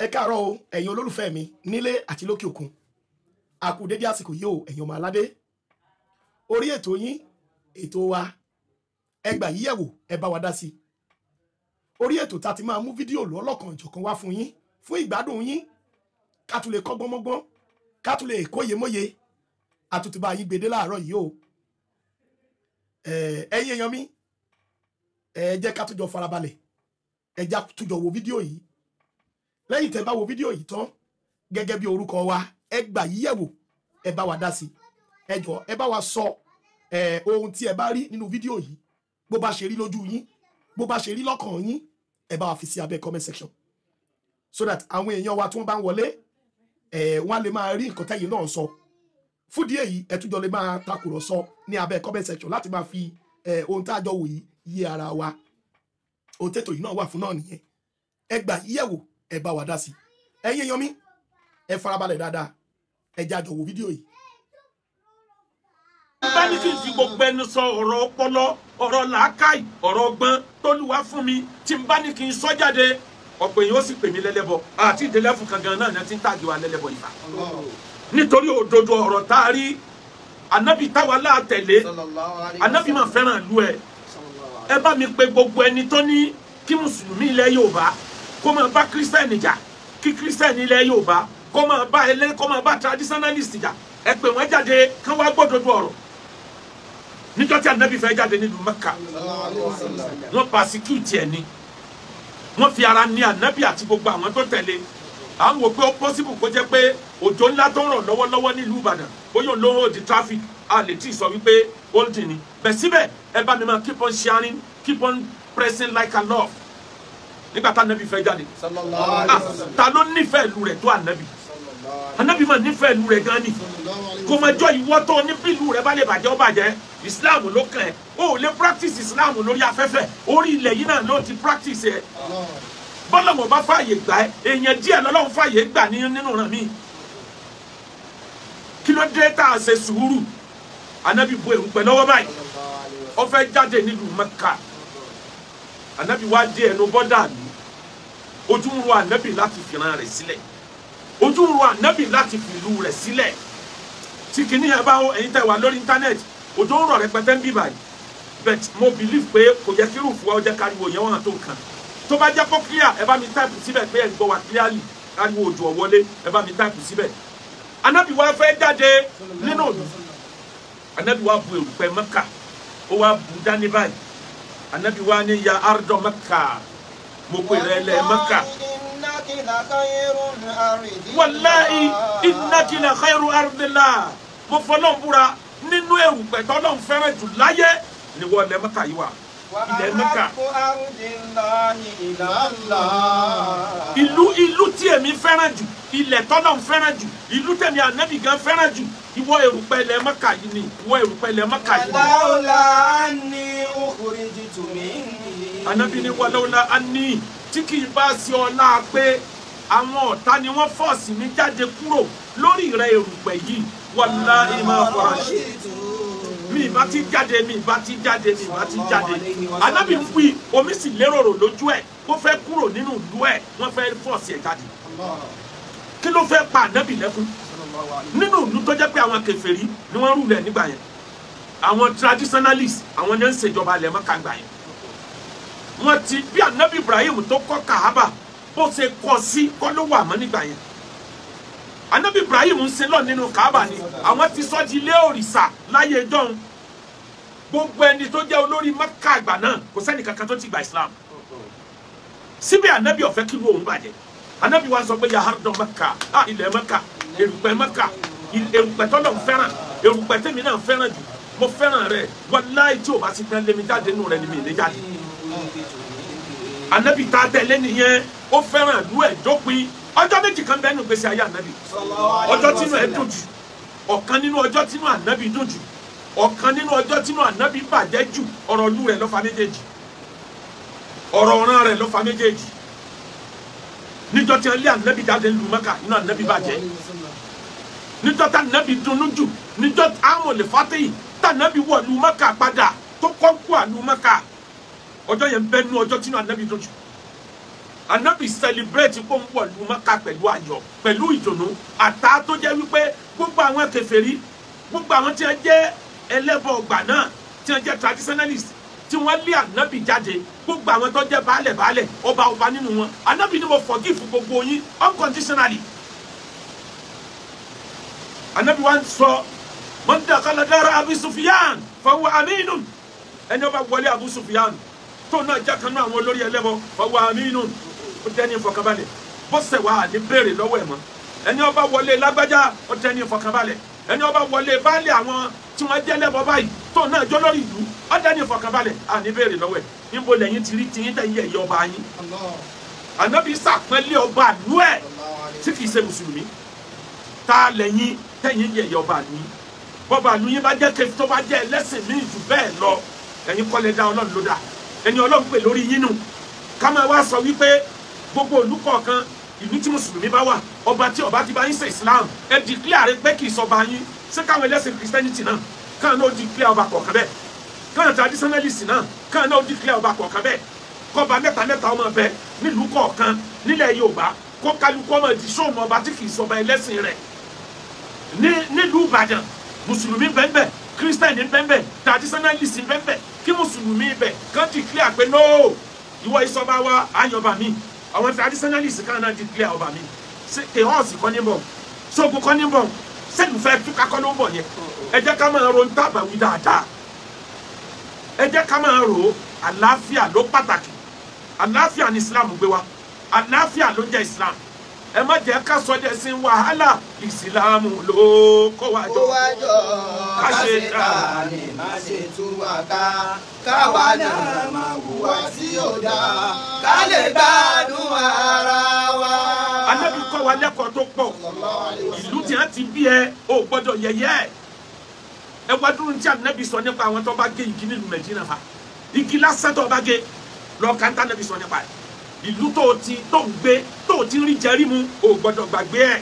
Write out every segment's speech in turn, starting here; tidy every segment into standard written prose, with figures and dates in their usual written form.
ẹ káàárọ̀ o ẹ̀yin olólùfẹ́ mi nílé àti lókè òkun a kú dédé àsìkò yìí o ẹ̀yin ọmọ aládé orí ètò yín ètò wa ẹ gbà yí yẹ̀wò ẹ bá wa dá sí orí ètò tá ti máa mú fídíò lọ́lọ́kan ìjọ̀kan wá fún yín fún ìgbádùn yín ká tún lè kọ́gbọ́n mọ́gbọ́n ká tún lè kóye mọ́ye àtúntì bá yín gbèdé láàárọ̀ yìí o ẹ̀yin èèyàn mi ẹ jẹ́ ká tún jọ farabalẹ̀ ẹ já tún jọ wo fídíò yìí lẹ́yìn tẹ́ bá wo fídíò yìí tán gẹ́gẹ́ bí orúkọ wa ẹ gbà yí yẹ̀wò ẹ bá wa dá sí ẹ jọ̀ọ́ ẹ bá wa sọ ohun tí ẹ bá rí nínú fídíò yìí bó bá ṣe rí lójú yín bó bá ṣe rí lọ́kàn yín ẹ bá wa fi sí abẹ́ comment section so that àwọn èèyàn wa tí wọ́n bá ń wọlé wọ́n á lè máa rí nǹkan tẹ́yìn náà sọ fúdìí èyí ẹ tún jọ lè máa takùrọ̀sọ ní abẹ́ comment section láti máa fi ohun tá a jọ wò yìí yí ara wa ohun tètò yìí náà wà fún náà nìyẹn ẹ gbà yí yẹ̀wò ẹ bá wa dá sí ẹ̀yin èèyàn mi ẹ farabalẹ̀ dáadáa ẹ já jọ wo fídíò yìí. bá ní kí n fi gbogbo ẹnu sọ ọ̀rọ̀ ọpọlọ ọ̀rọ̀ làákàì ọ̀rọ̀ ọgbọ́n t'Olúwa fún mi tí n bá ní kí n sọ jáde ọ̀pọ̀ èèyàn ó sì pè mí lẹ́lẹ́bọ àti ìdílé fún kankan náà ní ti ń tàgé wa lẹ́lẹ́bọ ìfà nítorí òdodo ọ̀rọ̀ tá a rí ànábì táwa láàtẹ̀lé ànábì máa fẹ́ràn ìlú ẹ bá mi pe gbogbo ẹni tó ní kí mùsùlùmí ilẹ̀ Yorùbá kó máa bá kírísítẹ́nì jà kí kírísítẹ́nì ilẹ̀ Yorùbá kó máa bá traditionalist jà ẹ pè wọ́n jáde kán wá gbọ́dọ̀dọ̀ ọ̀rọ̀ níjọ́ tí ànábì fẹ́ jáde nílùú Mẹ́kà wọ́n persecute ẹ̀ ni wọ́n fi ara ní ànábì àti gbogbo àwọn tó tẹ̀lé à ń wò pé ó possible kó jẹ́ pé òjò ńlá tó ń rọ̀ lọ́wọ́lọ́wọ́ nílùú Ìbàdàn bóyá òun ló ń hold traffic a lè tí ì sọ wípé holding ni bẹ́ẹ̀ síbẹ̀ ẹ bá mi máa keep on sharing keep on pressing like a love nígbà tá ànábì fẹ́ jáde ta ló nífẹ̀ẹ́ ìlú rẹ̀ tó ànábì ànábì máa nífẹ̀ẹ́ ìlú rẹ̀ gan ni kò máa jọ ìwọ tó ní bí ìlú rẹ̀ bá lè bàjẹ́ ó bàjẹ́ Islam ló kàn ẹ́ o ò lè practice Islam lórí afẹ́fẹ́ orí ilẹ̀ yìí náà ló ti practice ẹ̀ bọ́lọ́mọ̀ bá fààyè gbà ẹ́ èèyàn díẹ̀ lọ́lọ́run fààyè gbà nínú ràn mí kí ló dé tá a ṣe sùúrù ànábì bu èrù pẹ̀ lọ́wọ́ báyìí ó fẹ́ jáde nílùú Mẹ́kà ànábì wá dé ẹnu bọ́dà mi ojú ń ro ànábì láti fìran rẹ̀ sílẹ̀ ojú ń ro ànábì láti fìlú rẹ̀ sílẹ̀ tí kìíní yẹn bá ẹ̀yin tẹ́ wà lórí íńtánẹ́ẹ̀tì ojú ń rọ̀ rẹpẹtẹ ń bí báyìí but mo believe pé kò yẹ kí rúfù wa ó jẹ́ káriwo yẹn wọ́n tó nǹkan tó bá jẹ́ kó clear ẹ bá mi táìpù síbẹ̀ pé ẹ̀ ń gbọ́ wa clearly káriwo òjò ọ̀wọ́lé ẹ bá mi táìpù síbẹ̀ ànábì wa fẹ́ jáde nínú òdù ànábì wa bu èrùpẹ̀ Mẹ́kà ó wá bu dání báyìí ànábì wa ní ya ardọ Mẹ́kà mo pè rẹ lẹ Mẹ́kà wàláì innaki la khayru ardillah mo fọlọ́n búra nínú èrùpẹ̀ tọ́lọ́n fẹ́ràn jù láyé ni wọ́n lẹ Mẹ́kà yìí wà ilẹ̀ Mẹ́kà ìlú tí èmi fẹ́ràn jù ilẹ̀ tọ́lọ́n fẹ́ràn jù ìlú tẹ̀mí ànábì gan fẹ́ràn jù ìwọ èrùpẹ̀ ilẹ̀ Mẹ́kà yìí ni ìwọ èrùpẹ̀ ilẹ̀ Mẹ́kà yìí ni. wàláwùlà anni ukhrijtu minni. ànábì ni wàláwùlà anni tí kì í bá sí ọlá pé àwọn ọ̀tá ni wọ́n fọ́ọ̀sì mi jáde kúrò lórí rẹ̀ èrùpẹ̀ yìí wàláhì máa fọ́ra ṣe mi ìbá ti jáde ànábì ń wí omi sì lérò lójú ẹ̀ kó fẹ́ kúrò nínú ìlú ẹ̀ wọ́n fẹ́ fọ́ọ̀sì ẹ̀ jáde kí ló fẹ́ pa ànábì lẹ́kún nínú ìlú tó jẹ́ pé àwọn kèfèrí ni wọ́n rúlẹ̀ nígbà yẹn àwọn traditionalist àwọn ni ń ṣèjọba ilẹ̀ Mẹ́kà gbà yẹn wọ́n ti bí ànábì Ibrahim tó kọ́ Kàábà bó ṣe kọ́ sí kọ́ ló wà mọ́ nígbà yẹn ànábì Ibrahim ń sin lọ nínú Kàábà ni àwọn ti sọ di ilé òrìṣà láyé jọ́hun gbogbo ẹni tó jẹ́ olórí Mẹ́kà àgbà náà kò sẹ́ni kankan tó ti gba Islam síbẹ̀ ànábì ó fẹ́ kí ló òun bàjẹ́ ànábì wa sọ pé ya ardọ Mẹ́kà ilẹ̀ Mẹ́kà èrùpẹ̀ Mẹ́kà èrùpẹ̀ tọ́lọ̀ ń fẹ́ràn èrùpẹ̀ tèmi náà fẹ́ràn jù mo fẹ́ràn rẹ̀ wàláhì tí o bá ti tán lémi jáde nù rẹ̀ ni mi lè jáde ànábì tá a tẹ̀lé nìyẹn ó fẹ́ràn ìlú ẹ̀ dópin ọjọ́ méjì kan bẹ́ẹ̀ nù gbèsè ayé ànábì ọjọ́ tínú ẹ̀ dùn jù ọ̀kan nínú ọjọ́ tínú ànábì dùn jù ọ̀kan nínú ọjọ́ tínú ànábì bàjẹ́ jù ọ̀rọ̀ ìlú rẹ̀ ló fa méjèèjì ọ̀rọ̀ ọ̀ràn rẹ̀ ló fa méjèèjì níjọ́ tí wọ́n lé ànábì jáde nílùú Mẹ́kà inú ànábì bàjẹ́ níjọ́ tí ànábì dunnú jù níjọ́ àwọn olè fàtẹ́yì tí ànábì wọ̀ ìlú Mẹ́kà padà tó kọ́ kú àlú Mẹ́kà ọjọ́ yẹn bẹ́ẹ̀ nú ọjọ́ tínú ànábì dùn jù Ànábì celebrate kó ń wọ̀ lu Mákà pẹ̀lú ayọ̀ pẹ̀lú ìdùnnú àtà tó jẹ́ wípé gbogbo àwọn kèfèrí gbogbo àwọn tí wọ́n jẹ́ ẹlẹ́bọ ọgbà náà tí wọ́n jẹ́ traditionalist tí wọ́n lé Ànábì jáde gbogbo àwọn tó jẹ́ baálẹ̀ ọba nínú wọn Ànábì ni mo forgive gbogbo yín unconditionally. Ànábì wa ń sọ man dakhala dara Abu Sufyan fahuwa aminun ẹni ọba wọlé Abu Sufyan tó náà jẹ́ kan náà àwọn olórí ẹlẹ́bọ fahuwa aminun ó tẹ́ni ìfọkànbalẹ̀ bọ́sẹ̀ wà ní béèrè lọ́wọ́ ẹ̀ mọ́ ẹni ọba wọlé lágbájá ó tẹ́ni ìfọkànbalẹ̀ ẹni ọba wọlé baálé àwọn tí wọ́n jẹ́ lẹ́bọ báyìí tó náà jọ lórí ìlú ó tẹ́ni ìfọkànbalẹ̀ à ní béèrè lọ́wọ́ ẹ̀ níbo lẹ́yìn ti rí tiyín tẹ̀yìn ẹ̀yẹ ọba yín. Ànábì sàpẹ́lẹ̀ ọba àlú ẹ̀ tí kìí ṣe mùsùlùmí ta lẹ́yìn tẹ̀yìn ẹ̀yẹ ọba àlú yín bọ́ba àlú yín bá jẹ́ kẹfì tó bá jẹ́ ẹlẹ́sìn míì jù bẹ́ẹ̀ lọ ẹ̀yin kọ́lẹ̀ dá Ọlọ́run ló dá ẹni Ọlọ́run pè lórí yín nù ká máa wá sọ wípé gbogbo ìlú kọ̀ọ̀kan ìlú tí mùsùlùmí bá wà ọba tí ọba ti bá yín ṣe Islam ẹ declare pé kì í sọba yín ṣé káwọn ẹlẹ́sìn Christianity náà káwọn náà declare ọba kọ̀ọ̀kan bẹ́ẹ̀ káwọn traditionalist náà káwọn náà declare ọba kọ̀ọ̀kan bẹ́ẹ̀ kọba mẹ́ta ọmọ bẹ nílùú kọ̀ọ̀kan nílẹ̀ Yorùbá kó kálukú ọmọ ìdí sóòmù ọba tí kì í sọba ẹlẹ́sìn rẹ̀ nílùú Ìbàdàn mùsùlùmí bẹ́ẹ̀ Christian bẹ́ẹ̀ traditionalist bẹ́ẹ̀ kí mùsùlùmí bẹ̀ kán declare pé no ìwọ ìsọba wa àyànbá mi àwọn traditionalist kan náà declare ọba mi ṣe kehọ́ọ̀sì kọ́ ní bọ̀ ṣogun kọ́ ní bọ̀ sẹ́nu fẹ́ túká kọ́ ló ń bọ̀ yẹn ẹ jẹ́ ká máa ro ń tábà wí dáadáa ẹ jẹ́ ká máa ro àlàáfíà ló pàtàkì àlàáfíà ní Islam gbé wa àlàáfíà ló jẹ́ Islam ẹ má jẹ́ ká sọ dẹ̀ sí wàhálà Islam ló kó wa jọ ká ṣe ta ni má ṣe tú wa ká káwa náà máa hùwà tí ò dáa ká lè gbádùn ara wa. Ànábì kọ́ wa lẹ́kọ̀ọ́ tó pọ̀ ìlú tí wọ́n ti bí ẹ ò gbọ́dọ̀ yẹ̀yẹ́ ẹ wá dúró tí Ànábì sọ nípa àwọn tó bá gé igi nílùú Mẹdínà fa igi lásán tó bá gé lọ kàńtà Ànábì sọ nípa ẹ ìlú tó ń gbé tó ti rí jẹrí mu ò gbọ́dọ̀ gbàgbé ẹ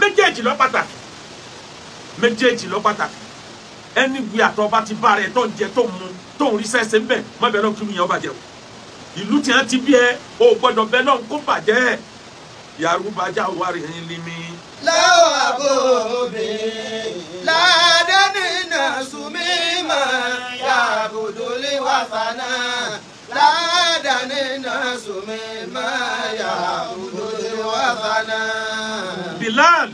méjèèjì ló pàtàkì ẹni gbé àtọba ti bá rẹ tó ń jẹ tó ń mu tó ń rí sẹsẹ ńbẹ má bẹ lọ kí yẹn ó bàjẹ́ o ìlú tí wọ́n ti bí ẹ ò gbọ́dọ̀ bẹ lọ kó bàjẹ́ Yorùbá já wà rí limi. láwọ àbòbí ládàáni náà sùnmí mà yàgòdòlé wà fànà ládàáni náà sùnmí mà yàgòdòlé wà fànà. Bilal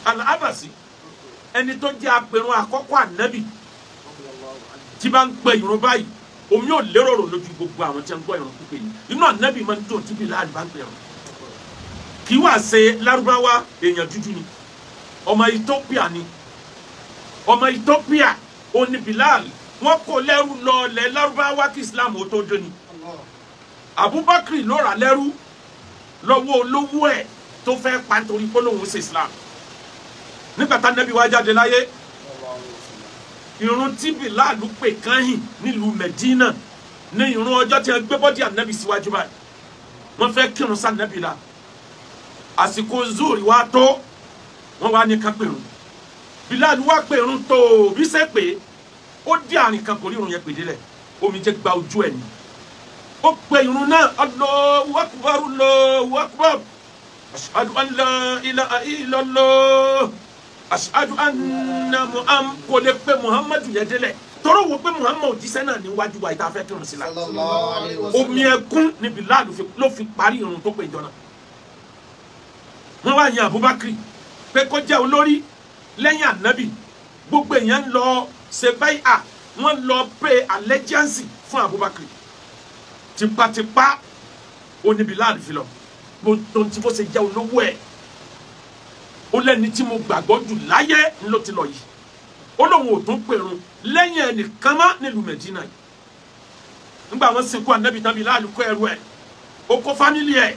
al-Abasi ẹni tó jẹ́ apẹ̀rún àkọ́kọ́ Ànábì tí bá ń pè ìrun báyìí omi ò lérò rò lójú gbogbo àwọn tí wọ́n ń gbọ́ ìrun pípé yìí inú Ànábì máa ń dùn tí Bilal bá ń pè ìrun kì í wá ṣe Lárúbáwá èèyàn dúdú ni ọmọ Ethiopia ni ọmọ Ethiopia ó ní Bilal wọ́n kó lẹ́rú lọ lẹ̀ Lárúbáwá kí Islam ó tó dé ni Abubakar ló rà lẹ́rú lọ́wọ́ olówó ẹ̀ tó fẹ́ pa nítorí pé lóun ṣe Islam nígbà tá Ànábì wá jáde láyé ìrun tí Bilal pè kányìn nílùú Medina ní ìrun ọjọ́ tí wọ́n gbé bọ́dí Ànábì síwájú báyìí wọ́n fẹ́ kírun sí Ànábì la àsìkò zuri wá tó wọ́n wá ní ká pèrún Bilal wá pèrún tó bí ṣe pé ó dí àrìn kan kò rí ìrun yẹn pè délẹ̀ omi jẹ́ gba ojú ẹ̀ ni ó pe ìrun náà Allahu Akbar Allahu Akbar ashhadu an la ilaha illallah ashhadu anna Muhammad kò lè pe Muhammadu yẹn délẹ̀ tọrọ wo pé Muhammad òjíṣẹ́ náà níwájú wa ìta fẹ́ kírun sí la omi ẹkún ni Bilal ló fi parí ìrun tó pè jọ náà wọ́n wá yan Abubakar pé kó jẹ́ olórí lẹ́yìn Ànábì gbogbo èèyàn ń lọ ṣe báyà wọ́n lọ pay allegiance fún Abubakar tipátipá oní Bilal fi lọ gbogbo tí bó ṣe jẹ́ olówó ẹ̀ ó lẹ́ni tí mo gbàgbọ́ jù láyé ló ti lọ yìí ó lóun ò tún pèrun lẹ́yìn ẹnìkan mọ́ nílùú Mẹdínà yìí nígbà wọ́n sìnkú Ànábì tán Bilal kó ẹrù ẹ̀ ó kó fámìlì ẹ̀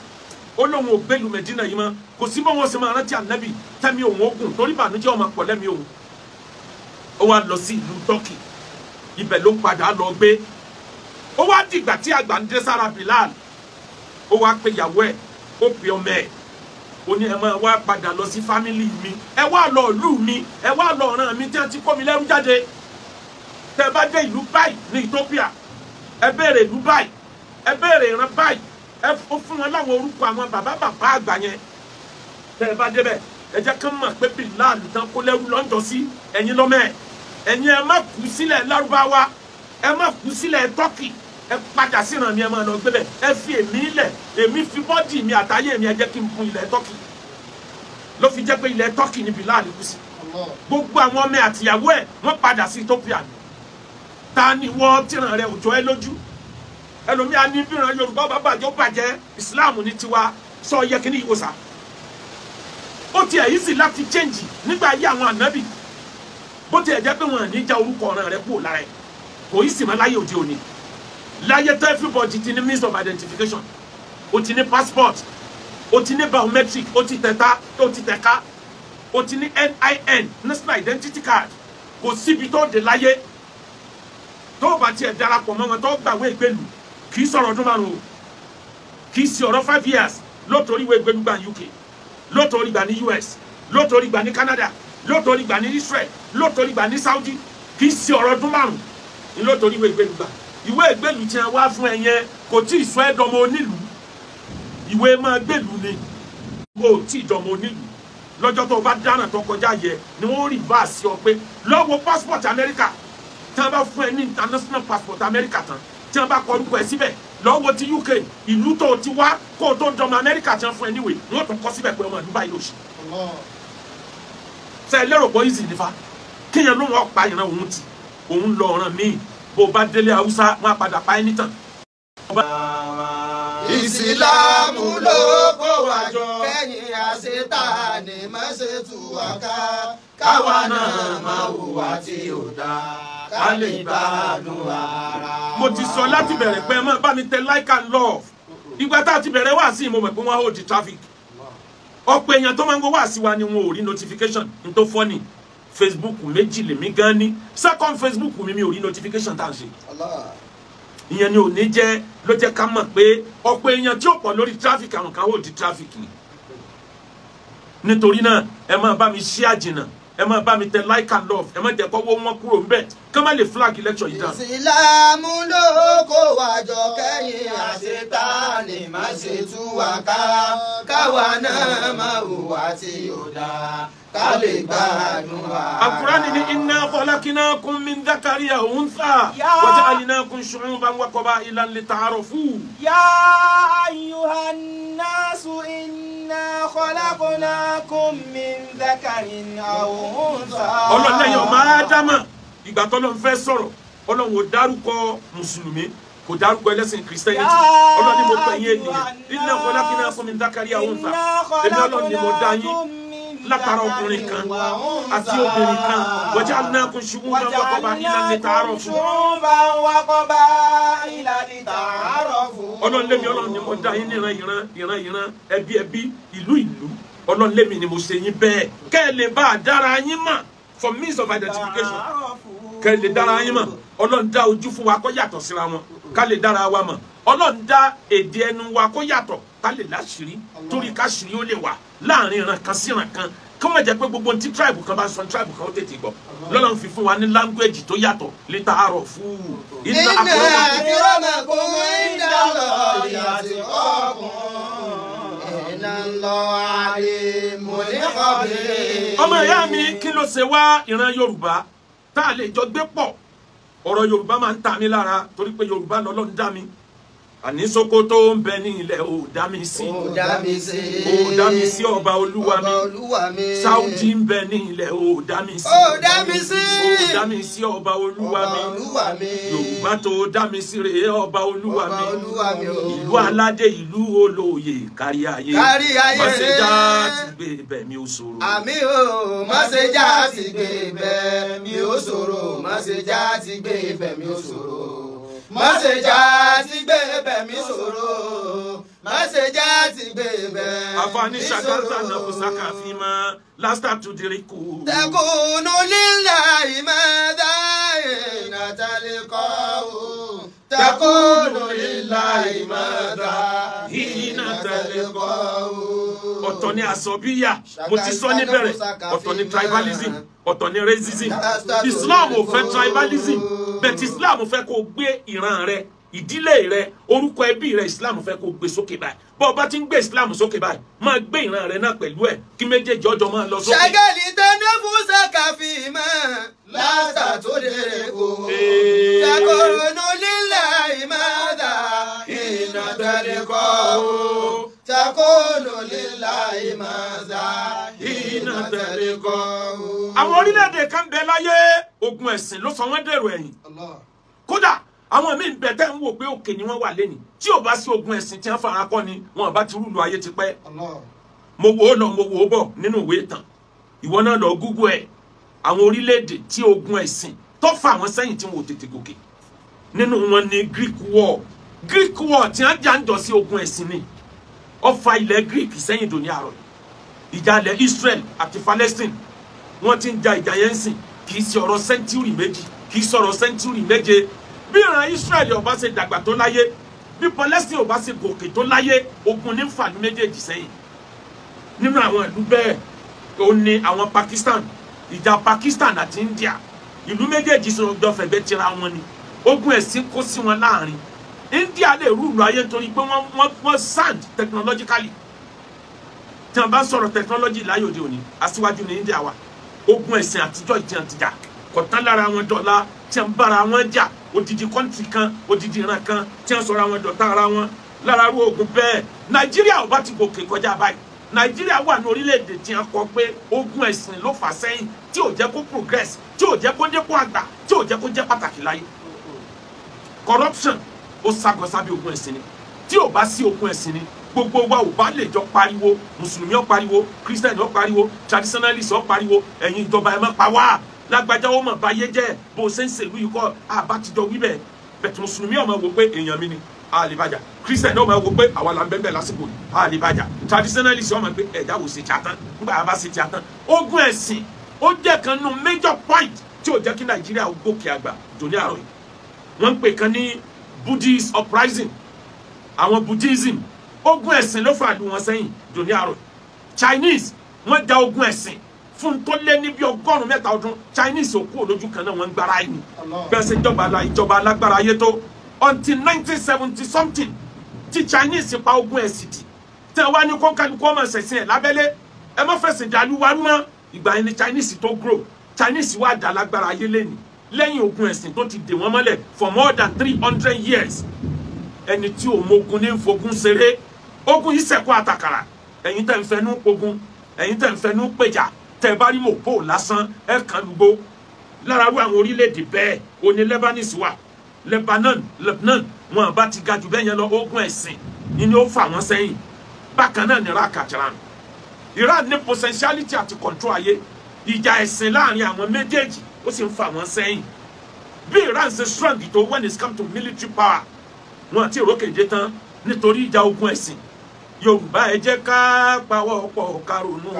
ó lóun ò gbé lu Mẹdínà yìí mọ́ kò sí bọ́ wọn ṣe máa rántí Ànábì tẹ́mi òun ogun torí bànújẹ́ ọmọ pọ̀ lẹ́mi òun ó wá lọ sí ìlú Tọ́kì ibẹ̀ ló padà lọ gbé ó wá dìgbà tí àgbà ń dé sára Bilal ó wá pe ìyàwó ẹ̀ ó pe ọmọ ẹ̀ ó ní ẹ máa wá padà lọ sí fámìlì mi ẹ wá lọ ìlú mi ẹ wá lọ ọ̀ràn mi tí wọ́n ti kó mi lẹ́rú jáde tẹ́ bá dé ìlú báyìí ní Ethiopia ẹ béèrè ìlú báyìí ẹ béèrè ìran báyìí ó fún wọn láwọn orúkọ àwọn bàbá àgbà yẹn tẹ́ ẹ bá débẹ̀ ẹ jẹ́ kán mọ̀ pé Bilal tán kó lẹ́rú lọ́jọ́ sí ẹ̀yin lọ́mọ ẹ̀ ẹ̀yin ẹ má kú sílẹ̀ Lárúbáwá ẹ má kú sílẹ̀ Tọ́kì ẹ padà síran mi ẹ máa lọ gbé bẹ̀ ẹ fi èmi lẹ̀ èmi fi bọ́dì mi àtàyè mi ẹ jẹ́ kí n fún ilẹ̀ Tọ́kì ló fi jẹ́ pé ilẹ̀ Tọ́kì ni Bilal kú sí gbogbo àwọn ọmọ àtìyàwó ẹ̀ wọ́n padà sí Ethiopia ni ta ni wọ́n tìràn rẹ̀ òjò ẹ lójú ẹlòmíà ní bíran Yorùbá bàbá àjọ bàjẹ́ Islam ní tiwa sọ yẹ kí ní ìwòsàn ó tiẹ̀ yìí sì láti change nígbà ayé àwọn ànábì bó tiẹ̀ jẹ́ pé wọn ní já orúkọ ọ̀ràn rẹ̀ kúrò lára ẹ̀ kò yìí sì mọ́ láyé òde òní láyé tó everybody ti ní means of identification ó ti ní passport ó ti ní biometric ó ti tẹ̀ka ó ti tẹ̀ka ó ti ní NIN national identity card kò síbi tó dé láyé tó bá tiẹ̀ darapọ̀ mọ́ wọn tó gbàwé ìgbélú kì í sọ̀rọ̀ ọdún márùn-ún kì í sí ọ̀rọ̀ 5 years lóòótọ́ ìwé ìgbélú gbà ní UK lóòótọ́ ìgbà ní US lóòótọ́ ìgbà ní Canada lóòótọ́ ìgbà ní Israel lóòótọ́ ìgbà ní Saudi kì í sí ọ̀rọ̀ ọdún márùn-ún ní lóòótọ́ ìwé ìgbélú gbà ìwé ìgbélú tí wọ́n wá fún ẹ̀yẹn kò tí ì sọ ẹ́ dọmọ onílùú ìwé máa gbélú ni kò tí ì dọmọ onílùú lọ́jọ́ tó bá dáná tó kọjá yẹ ni wọ́n rí bá a sí ọ pé lọ́wọ́ passport America tí wọ́n bá fún ẹ ní international passport America tán tí wọ́n bá kọ orúkọ ẹ síbẹ̀ lọ́wọ́ ti UK ìlú tó ti wá kó o tó dọmọ America tí wọ́n fún ẹ níwèé ni wọ́n tún kọ síbẹ̀ pé ọmọ ìlú báyìí ló ṣe. ṣe lérò pé easy nífa kéèyàn ló wọn pa ìran òun ti òun lọ ọ̀ràn míì bó o bá délé Haúsá wọn á padà pa ẹ́ nítàn. Ìsìlámù ló kó wa jọ kẹ́yìn àṣetánì má ṣe tú wa ká káwa náà máa hùwà tí ò dáa ká lè gbádùn ara. mo ti sọ láti bẹ̀rẹ̀ pé ẹ máa bá mi tẹ like and love ìgbà tá a ti bẹ̀rẹ̀ wá sí mo mọ̀ pé wọ́n hold the traffic ọ̀pọ̀ èèyàn tó máa ń gbọ́ wá sí wa ni wọn ò rí notification n tó funny Facebook méjì lèmi gan ni second Facebook mi ò rí notification tá à ń ṣe ìyẹn ni ò ní jẹ́ ló jẹ́ ká mọ̀ pé ọ̀pọ̀ èèyàn tí ó pọ̀ lórí traffic àwọn kan hold the traffic ni nítorí náà ẹ máa bá mi share jìnnà ẹ máa bá mi tẹ like and love ẹ máa jẹ́ kó wó wọn kúrò ńbẹ̀ ká má lè flag lecture yìí dá. Ìsìlámù ló kó wa jọ kẹ́yìn àṣetánì má ṣe tú wa ká káwa náà máa hùwà tí ò dáa ká lè gbádùn ara. Al-Qur'ani ni inna khalaqnakum min dhakarin wa untha wa ja'alnakum shu'uban wa qaba'ilan lita'arafu. Ya ayyuhan nasu inna khalaqnakum min dhakarin wa untha. Ọlọ́run lẹ́yìn ọmọ Ádámà ìgbà tó lọ́n fẹ́ sọ̀rọ̀ Ọlọ́run ò dárúkọ mùsùlùmí kò dárúkọ ẹlẹ́sìn Christianity Ọlọ́run ni mo pè yín ènìyàn inna khalaqnakum min dhakarin wa untha èmi Ọlọ́run ni mo dá yín látara ọkùnrin kan àti obìnrin kan waja'alnakum shu'uban wa qaba'ilan lita'arafu. Ọlọ́run lẹ́mi Ọlọ́run ni mo dá yín ní ìran ẹbí ìlú Ọlọ́run lẹ́mi ni mo ṣe yín bẹ́ẹ̀ kẹ́ ẹ lè bá a dára yín mọ̀ for means of identification kẹ́ ẹ lè dára yín mọ̀ Ọlọ́run dá ojú fún wa kó yàtọ̀ síra wọn ká lè dára wa mọ̀ Ọlọ́run dá èdè ẹnu wa kó yàtọ̀ ká lè láṣìírí torí káṣìírí ó lè wà láàrin ìran kan sí ìran kan kí wọ́n jẹ́ pé gbogbo ti tribe kan bá sọ tribe kan ó tètè gbọ́ lọ́lọ́run fi fún wa ní language tó yàtọ̀ létà àárọ̀ fún inna akramakum indallahi atqakum innallaha alimun khabir. ọmọ ìyá mi kí ló ṣe wá ìran Yorùbá tá a lè jọ gbé pọ̀ ọ̀rọ̀ Yorùbá máa ń ta mí lára torí pé Yorùbá lọ́lọ́run dá mi àní Sókótó ń bẹ ní ilẹ̀ ò dá mi sí ò dá mi sí ọba olúwa mi Saudi ń bẹ ní ilẹ̀ ò dá mi sí ò dá mi sí ọba olúwa mi Yorùbá tó dá mi sí rèé ọba olúwa mi ìlú aládé ìlú olóyè kárí ayé má ṣe já ti gbé ibẹ̀ mi ò ṣòro. àmì o má ṣe já ti gbé ibẹ̀ mi ò ṣòro má ṣe já ti gbé ibẹ̀ mi ò ṣòro. Má ṣe já ti gbé ibẹ̀ mi ṣòro má ṣe já ti gbé ibẹ̀ mi ṣòro. àfààní ṣàkàtà náà kò sákàfin mọ́ lásìtà tó dirí kù. takunu lillahi madha natalqahu takunu lillahi madha natalqahu. ọ̀tọ̀ ni àsọ̀bíyà mo ti sọ níbẹ̀rẹ̀ ọ̀tọ̀ ni tribalism ọ̀tọ̀ ni racism Islam ò fẹ́ tribalism bẹ́ẹ̀ tí Islam fẹ́ kó gbé ìran rẹ ìdílé rẹ orúkọ ẹbí rẹ Islam fẹ́ kó gbé sókè báyìí bó bá ti ń gbé Islam sókè báyìí máa gbé ìran rẹ náà pẹ̀lú ẹ̀ kí méjèèjì ọjọ́ máa lọ sókè. ṣàgẹ́lì tẹ́lẹ̀ fún sàkàfì mọ́ látà tó dèrè kó takòrónú lílà ìmọ̀dà iná tẹ̀lé kọ́ o takòrónú lílà ìmọ̀dà iná tẹ̀lé kọ́ o. àwọn orílẹ̀-èdè kan bẹ láyé ogun ẹ̀sìn ló sọ wọ́n dèrò ẹ̀yìn kódà àwọn míì bẹ tẹ́ ń wò pé òkè ni wọ́n wà lẹ́ni tí ò bá sí ogun ẹ̀sìn tí wọ́n fara kọ́ ni wọn bá ti rúlu ayé ti pẹ́. mo wò ó lọ mo wò ó bọ̀ nínú ìwé ìtàn ìwọ náà lọ Google ẹ̀ àwọn orílẹ̀-èdè tí ogun ẹ̀sìn tó fà wọ́n sẹ́yìn tí wọn ò tètè gòkè nínú wọn ni Greek war tí wọ́n jà ń jọ sí ogun ẹ̀sìn ni ó fa ilẹ̀ Greek sẹ́yìn dòní àárọ̀ ìjà ilẹ̀ Israel àti Palestine wọ́n ti ń ja ìjà yẹn sìn kì í ṣe ọ̀rọ̀ sẹ́ńtúrì méjì kì í sọ̀rọ̀ sẹ́ńtúrì méje bí ìran Israel ò bá ṣe dàgbà tó láyé bí Palestine ò bá ṣe gòkè tó láyé ogun ní fàánú méjèèjì sẹ́yìn nínú àwọn ìlú bẹ́ẹ̀ ó ní àwọn Pakistan ìjà Pakistan àti India ìlú méjèèjì sọ jọ fẹ̀gbẹ́ tira wọn ni ogun ẹ̀sìn kó sí wọn láàrin India lè rúlu ayé nítorí pé wọ́n sound technologically tí wọ́n bá sọ̀rọ̀ technology láyé òde òní aṣíwájú ní India wa ogun ẹ̀sìn àtijọ́ ìjìyàn tìjà kọ̀tán lára wọn dọ̀la tí wọ́n bára wọn jà odidi kọ́ńtì kan odidi ìran kan tí wọ́n sọ̀rọ̀ àwọn dọ̀tá ara wọn lára ru ogun bẹ́ẹ̀ Nàìjíríà ò bá ti gòkè kọjá báyìí Nàìjíríà wà ní orílẹ̀-èdè tí wọ́n kọ pé ogun ẹ̀sìn ló fà sẹ́yìn tí ò jẹ́ kó progress tí ò jẹ́ kó dépò àgbà tí ò jẹ́ kó jẹ́ pàtàkì láyé corruption ó ságọ́sábí ogun ẹ̀sìn ni tí ò bá sí ogun ẹ̀sìn ni gbogbo wa ò bá lè jọ pariwo mùsùlùmí ó pariwo christian ó pariwo traditionalist ó pariwo ẹ̀yin ìjọba ẹ̀ má pa wá lágbájá ó mọ̀ báyé jẹ́ bó o ṣe ń ṣèlú yìí kọ́ àbátijọ́ wíbẹ̀ bẹ̀tù mùsùlùmí ó máa wò pé èèyàn mi ni àlìbàjá christian ó máa wò pé àwa là ń bẹ́ẹ̀ lásìkò àlìbàjá traditionalist ó máa gbé ẹ̀dá wò ṣe tí a tán nígbà bá ṣe tí a tán ogun ẹ̀sìn ó jẹ́ kan nínú major point tí ò jẹ́ kí Nàìjíríà ó gòkè àgbà dòní àárọ̀ yìí wọ́n ń pè kan ní Buddhist uprising àwọn Buddhism ogun ẹ̀sìn ló fà lù wọ́n sẹ́yìn dòní àárọ̀ Chinese wọ́n ja ogun ẹ̀sìn fún tó lé ní bí 100 ọdún Chinese òkú olójú kan náà wọ́n ń gbára ẹni bẹ́ẹ̀ ṣe ìjọba alágbára ayé tó until 1970 something tí Chinese pa ogun ẹ̀sìn tì tí wọ́n wá ní kọ́ńkálukú ọmọ ṣẹ̀sìn ẹ̀ lábẹ́lé ẹ má fẹsẹ̀ dàlú wa mọ́ ìgbà yẹn ni Chinese tó grow Chinese wá dà lágbára ayé lẹ́ni lẹ́yìn ogun ẹ̀sìn tó ti dè wọ́n mọ́lẹ̀ for more than 300 years ẹni tí ò mogun ní fogun ṣeré ogun yìí ṣẹ̀kọ́ àtàkàrà ẹ̀yin tẹ̀ ń fẹnu pogun ẹ̀yin tẹ̀ ń fẹnu péjà tẹ̀ bá rí mòpó lásán ẹ̀ kan lùgbó lára ru àwọn orílẹ̀-èdè bẹ́ẹ̀ òní Lebanese wà Lebanon wọn bá ti ga jù bẹ́ẹ̀ yẹn lọ ogun ẹ̀sìn ni ó fà wọ́n sẹ́yìn bákan náà ní Iraq àti Iran ní potentiality àti control ayé ìjà ẹ̀sìn láàrin àwọn méjèèjì ó sì ń fà wọ́n sẹ́yìn bí Iran ṣe strong tó when it come to military power wọn àti ìrókèjé tán nítorí ìjà ogun ẹ̀sìn Yorùbá ẹ jẹ́ ká pawọ́ pọ̀ karùnún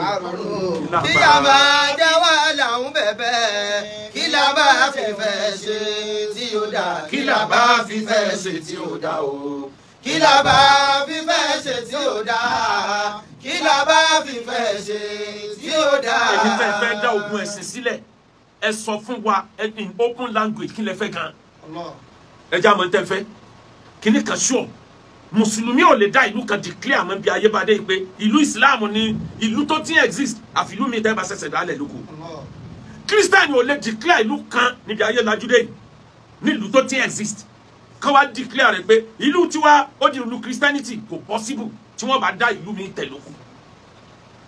kí la máa jẹ́ wá làwọn bẹ̀bẹ̀ kí la bá fífẹ́ ṣe tí ó dá kí la bá fífẹ́ ṣe tí ó dá o kí la bá fífẹ́ ṣe tí ó dá kí la bá fífẹ́ ṣe tí ó dá. ẹni tẹ́ fẹ́ dá ogun ẹ̀sìn sílẹ̀ ẹ sọ fún wa in open language kí lẹ fẹ́ gan ẹ já mọ́ tẹ́ fẹ́ kí ni kan sure mùsùlùmí ò lè dá ìlú kan declare àmọ́ bí ayé bá dé pé ìlú Islam ni ìlú tó ti exist àfi ìlú mi tẹ́ bá ṣẹ̀ṣẹ̀ dálẹ̀ lóko Christian ò lè declare ìlú kan níbi ayé lajú dé ní ìlú tó ti exist kán wá declare rẹ̀ pé ìlú tiwa ó di ìlú Christianity kò possible tí wọ́n bá dá ìlú mi tẹ̀ lóko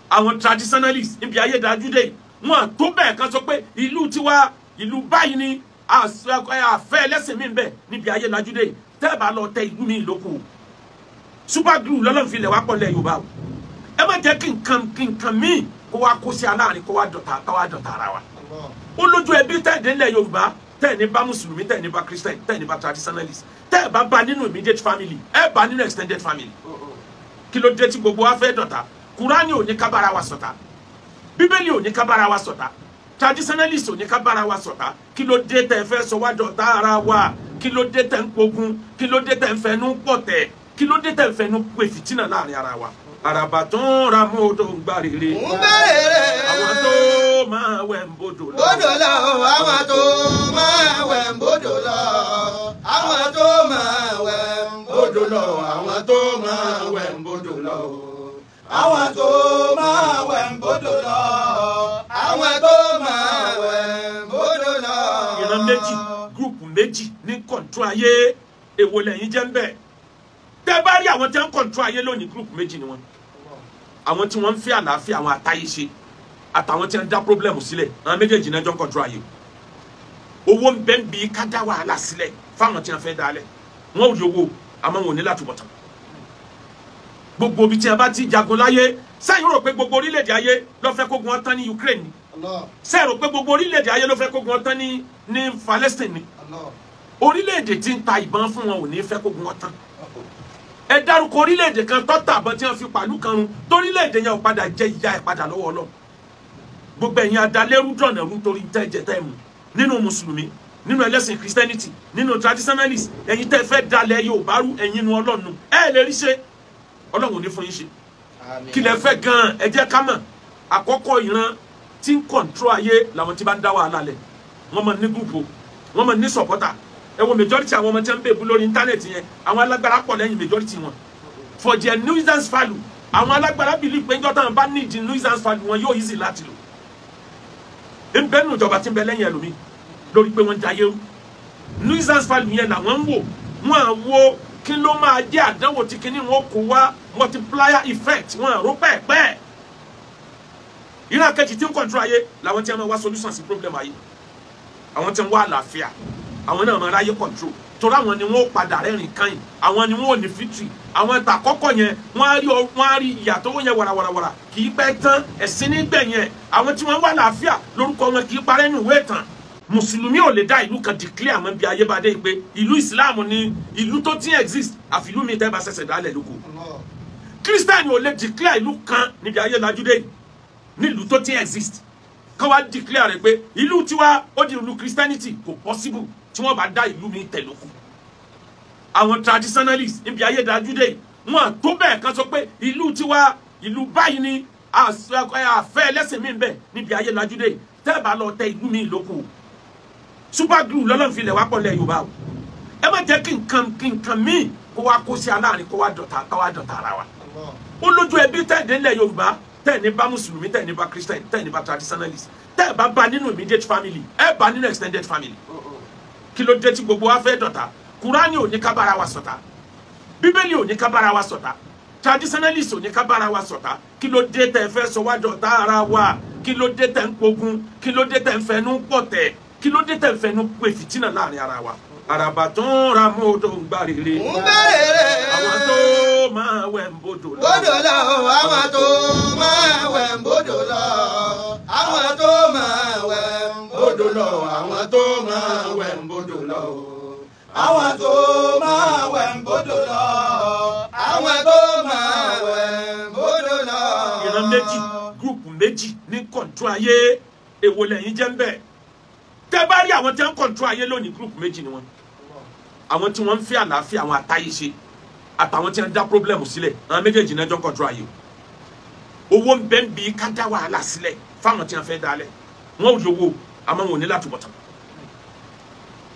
àwọn traditionalists níbi ayé lajú dé wọn tó bẹ́ẹ̀ kan sọ pé ìlú tiwa ìlú báyìí ni àfẹ́ ẹlẹ́sìn mi ń bẹ níbi ayé lajú dé tẹ́ bá lọ tẹ ìlú mi lóko super glue lọ́lọ́run fi lẹ̀ wá pọ̀ lẹ̀ Yorùbá o ẹ má jẹ́ kí nǹkan míì kó wá kó sí aláàrin kó wá dọ̀tá ara wa ó lójú ẹbí tẹ̀dé lẹ̀ Yorùbá tẹ̀ ní bá mùsùlùmí tẹ̀ ní bá christian tẹ̀ ní bá traditionalist tẹ̀ bá bá nínú immediate family ẹ bá nínú extended family kí ló dé tí gbogbo wa fẹ́ dọ̀tá Kùránì ò ní ká bára wa ṣọ̀tá Bíbélì ò ní ká bára wa ṣọ̀tá traditionalist ò ní ká bára wa ṣọ̀tá kí ló dé tẹ̀ fẹ́ sọ wá dọ̀tá ara wa kí ló dé tẹ̀ ń pogun kí ló dé tẹ̀ ń fẹnu pọ̀tẹ̀ kí ló dé tẹ̀ ń fẹnu pé fìtínà láàrin ara wa àràbà tó ń ra mọ́tò ń gbà rere àwọn tó máa wẹ̀ ń bodò lọ. Bodò lọ, àwọn tó máa wẹ̀ ń bodò lọ. Àwọn tó máa wẹ̀ ń bodò lọ. Àwọn tó máa wẹ̀ ń bodò lọ. Àwọn tó máa wẹ̀ ń bodò lọ. Àwọn tó máa wẹ̀ ń bodò lọ. Ìran méjì, gúrùpù méjì ní kọ̀ǹtró ayé, èwo lẹ́yìn jẹ́ ń bẹ̀. Tẹ́ bá rí àwọn tí wọ́n ń kọ̀ǹtró ayé lónìí, gúrùpù méjì ni wọ́n. Àwọn tí wọ́n ń fẹ́ àlàáfíà, àwọn àtayé ṣe, àtàwọn tí wọ́n ń dá pọ́blẹ́mù sílẹ̀, àwọn méjèèjì náà jọ ń kọ̀ǹtró ayé. Owó ń bẹ ń bí ká dá wàhálà sílẹ̀ fáwọn tí wọ́n fẹ́ dálẹ̀. Wọ́n ò rí owó, àmọ́ wọn ò ní láti bọ̀ tán. Gbogbo ibi tí a bá ti jagun láyé, sẹ́yìn rò pé gbogbo orílẹ̀-èdè ayé ló fẹ́ kógun ọtán ní Ukraine ni. Sẹ́yìn rò pé gbogbo orílẹ̀-èdè ayé ló fẹ́ kógun ọtán ní Palestine ni. Orílẹ̀-èdè tí ń ta ìbọn fún wọn ò ní fẹ́ kógun ọtán. Ẹ dárúkọ orílẹ̀-èdè kan tó tàbọn tí wọ́n fi pàlú kan run, torílẹ̀-èdè yẹn ò padà jẹ ìyà ẹ̀ padà lọ́wọ́ Ọlọ́run. Gbogbo ẹ̀yin adalẹ́rú dọ̀nà rú torí tẹ́ jẹ tẹ́ mu nínú mùsùlùmí, nínú ẹlẹ́sìn Christianity, nínú traditionalist, ẹ̀yin tẹ́ fẹ́ dalẹ̀ Yorùbá rú, ẹ̀yin nu Ọlọ́run. Ẹ lè rí ṣe. Ọlọ́run ò ní fún yín ṣe. Kí lẹ fẹ́ gan-an, ẹ jẹ́ ká mọ̀. Àkọ́kọ́ ìran tí ń kọ̀ǹtró ayé làwọn tí bá ń dá wàhálà lẹ̀. Wọ́n mọ̀ ní gúrùpù, wọ́n mọ̀ ní sọ̀pọ́tà. Ẹ wo majority àwọn ọmọ tí wọ́n ń bèbú lórí íńtánẹ̀tì yẹn, àwọn alágbára pọ̀ lẹ́yìn majority wọn. For their nuisance value, àwọn alágbára believe pé njọ́ táwọn bá need nuisance value wọn yóò easy láti lò. Ń bẹ nínú ìjọba tí ń bẹ lẹ́yìn ẹlòmíì lórí pé wọ́n ń jayé rú. Nuisance value yẹn làwọn ń wò, wọ́n à wo kí ló máa jẹ́ àdánwò tí kinní wọn kò wá multiplier effect, wọ́n àrò pẹ́ẹ́pẹ́ẹ́. Ìran kejì tí ń control ayé làwọn tí wọ́n máa wá solution sí problem ayé. Àwọn tí wọ́n wá àlàáfíà, àwọn náà máa ráyé control. Torí àwọn ni wọ́n padà rẹ́rìn kan yìí, àwọn ni wọ́n ò ní victory. Àwọn ìta àkọ́kọ́ yẹn wọ́n á rí ìyà tó yẹn wàràwàràwàrà kì í pẹ́ tán ẹ̀sìn nígbẹ̀yẹn. Àwọn tí wọ́n wá àlàáfíà lórúkọ wọn kì í parẹ́ nínú ìwé ìtàn. Mùsùlùmí ò lè dá ìlú kan declare àmọ́ bí ayé bá dé pé ìlú Ìsìláàmù ni ìlú tó ti exist àfi ìlú mi tẹ́ bá ṣẹ̀ṣẹ̀ dálẹ̀ lóko. Kírísítẹ́nì ò lè declare ìlú kan níbi ayé lajú dé ní ìlú tó ti exist. Kán wá declare rẹ̀ pé ìlú tiwa ó di ìlú Christianity kò possible tí wọ́n bá dá ìlú mi tẹ̀ lóko. Àwọn traditionalists níbi ayé lajú dé wọn tó bẹ́ẹ̀ kan sọ pé ìlú tiwa ìlú báyìí ni àfẹ́ ẹlẹ́sìn mi bẹ́ẹ̀ níbi ayé lajú dé tẹ́ bá lọ tẹ ìlú mi lóko. Super glue lọ́lọ́run fi lẹ̀ wá pọ̀ lẹ̀ Yorùbá o. Ẹ má jẹ́ kí nǹkan míì kó wá kó sí aláàrin kó wá dọ̀tá ara wa. Ó lójú ẹbí tẹ̀dé ńlẹ̀ Yorùbá tẹ̀ ní bá Mùsùlùmí tẹ̀ ní bá Christian tẹ̀ ní bá traditionalist tẹ̀ bá bá nínú immediate family ẹ bá nínú extended family. Kí ló dé tí gbogbo wa fẹ́ dọ̀tá? Kùránì ò ní ká bára wa ṣọ̀tá. Bíbélì ò ní ká bára wa ṣọ̀tá. Traditionalist ò ní ká bára wa ṣọ̀tá. Kí ló dé tẹ̀ fẹ́ sọ wá dọ̀tá ara wa? Kí ló dé tẹ̀ ń pogun? Kí ló dé tẹ̀ ń fẹnu pọ̀tẹ̀? Kí ló dé tẹ̀ ń fẹnu pé fìtínà láàrin ara wa? Àràbà tó ń ra mọ́tò ń gbá rere. Àwọn tó máa wẹ̀ ń bodò lọ. Bodò lọ, àwọn tó máa wẹ̀ ń bodò lọ. Àwọn tó máa wẹ̀ ń bodò lọ. Àwọn tó máa wẹ̀ ń bodò lọ. Àwọn tó máa wẹ̀ ń bodò lọ. Àwọn tó máa wẹ̀ ń bodò lọ. Ìran méjì, gúrùpù méjì ní kọ̀ǹtró ayé, èwo lẹ́yìn jẹ́ ń bẹ̀. Tẹ́ bá rí àwọn tí wọ́n ń kọ̀ǹtró ayé lónìí, gúrùpù méjì ni wọ́n. Àwọn tí wọ́n ń fẹ́ àlàáfíà, àwọn àtayé ṣe, àtàwọn tí wọ́n ń dá pọ́blẹ́mù sílẹ̀, àwọn méjèèjì náà jọ ń kọ̀ǹtró ayé. Owó ń bẹ ń bí ká dá wàhálà sílẹ̀ fáwọn tí wọ́n fẹ́ dálẹ̀. Wọ́n ò lówó, àmọ́ wọn ò ní láti bọ̀ tán.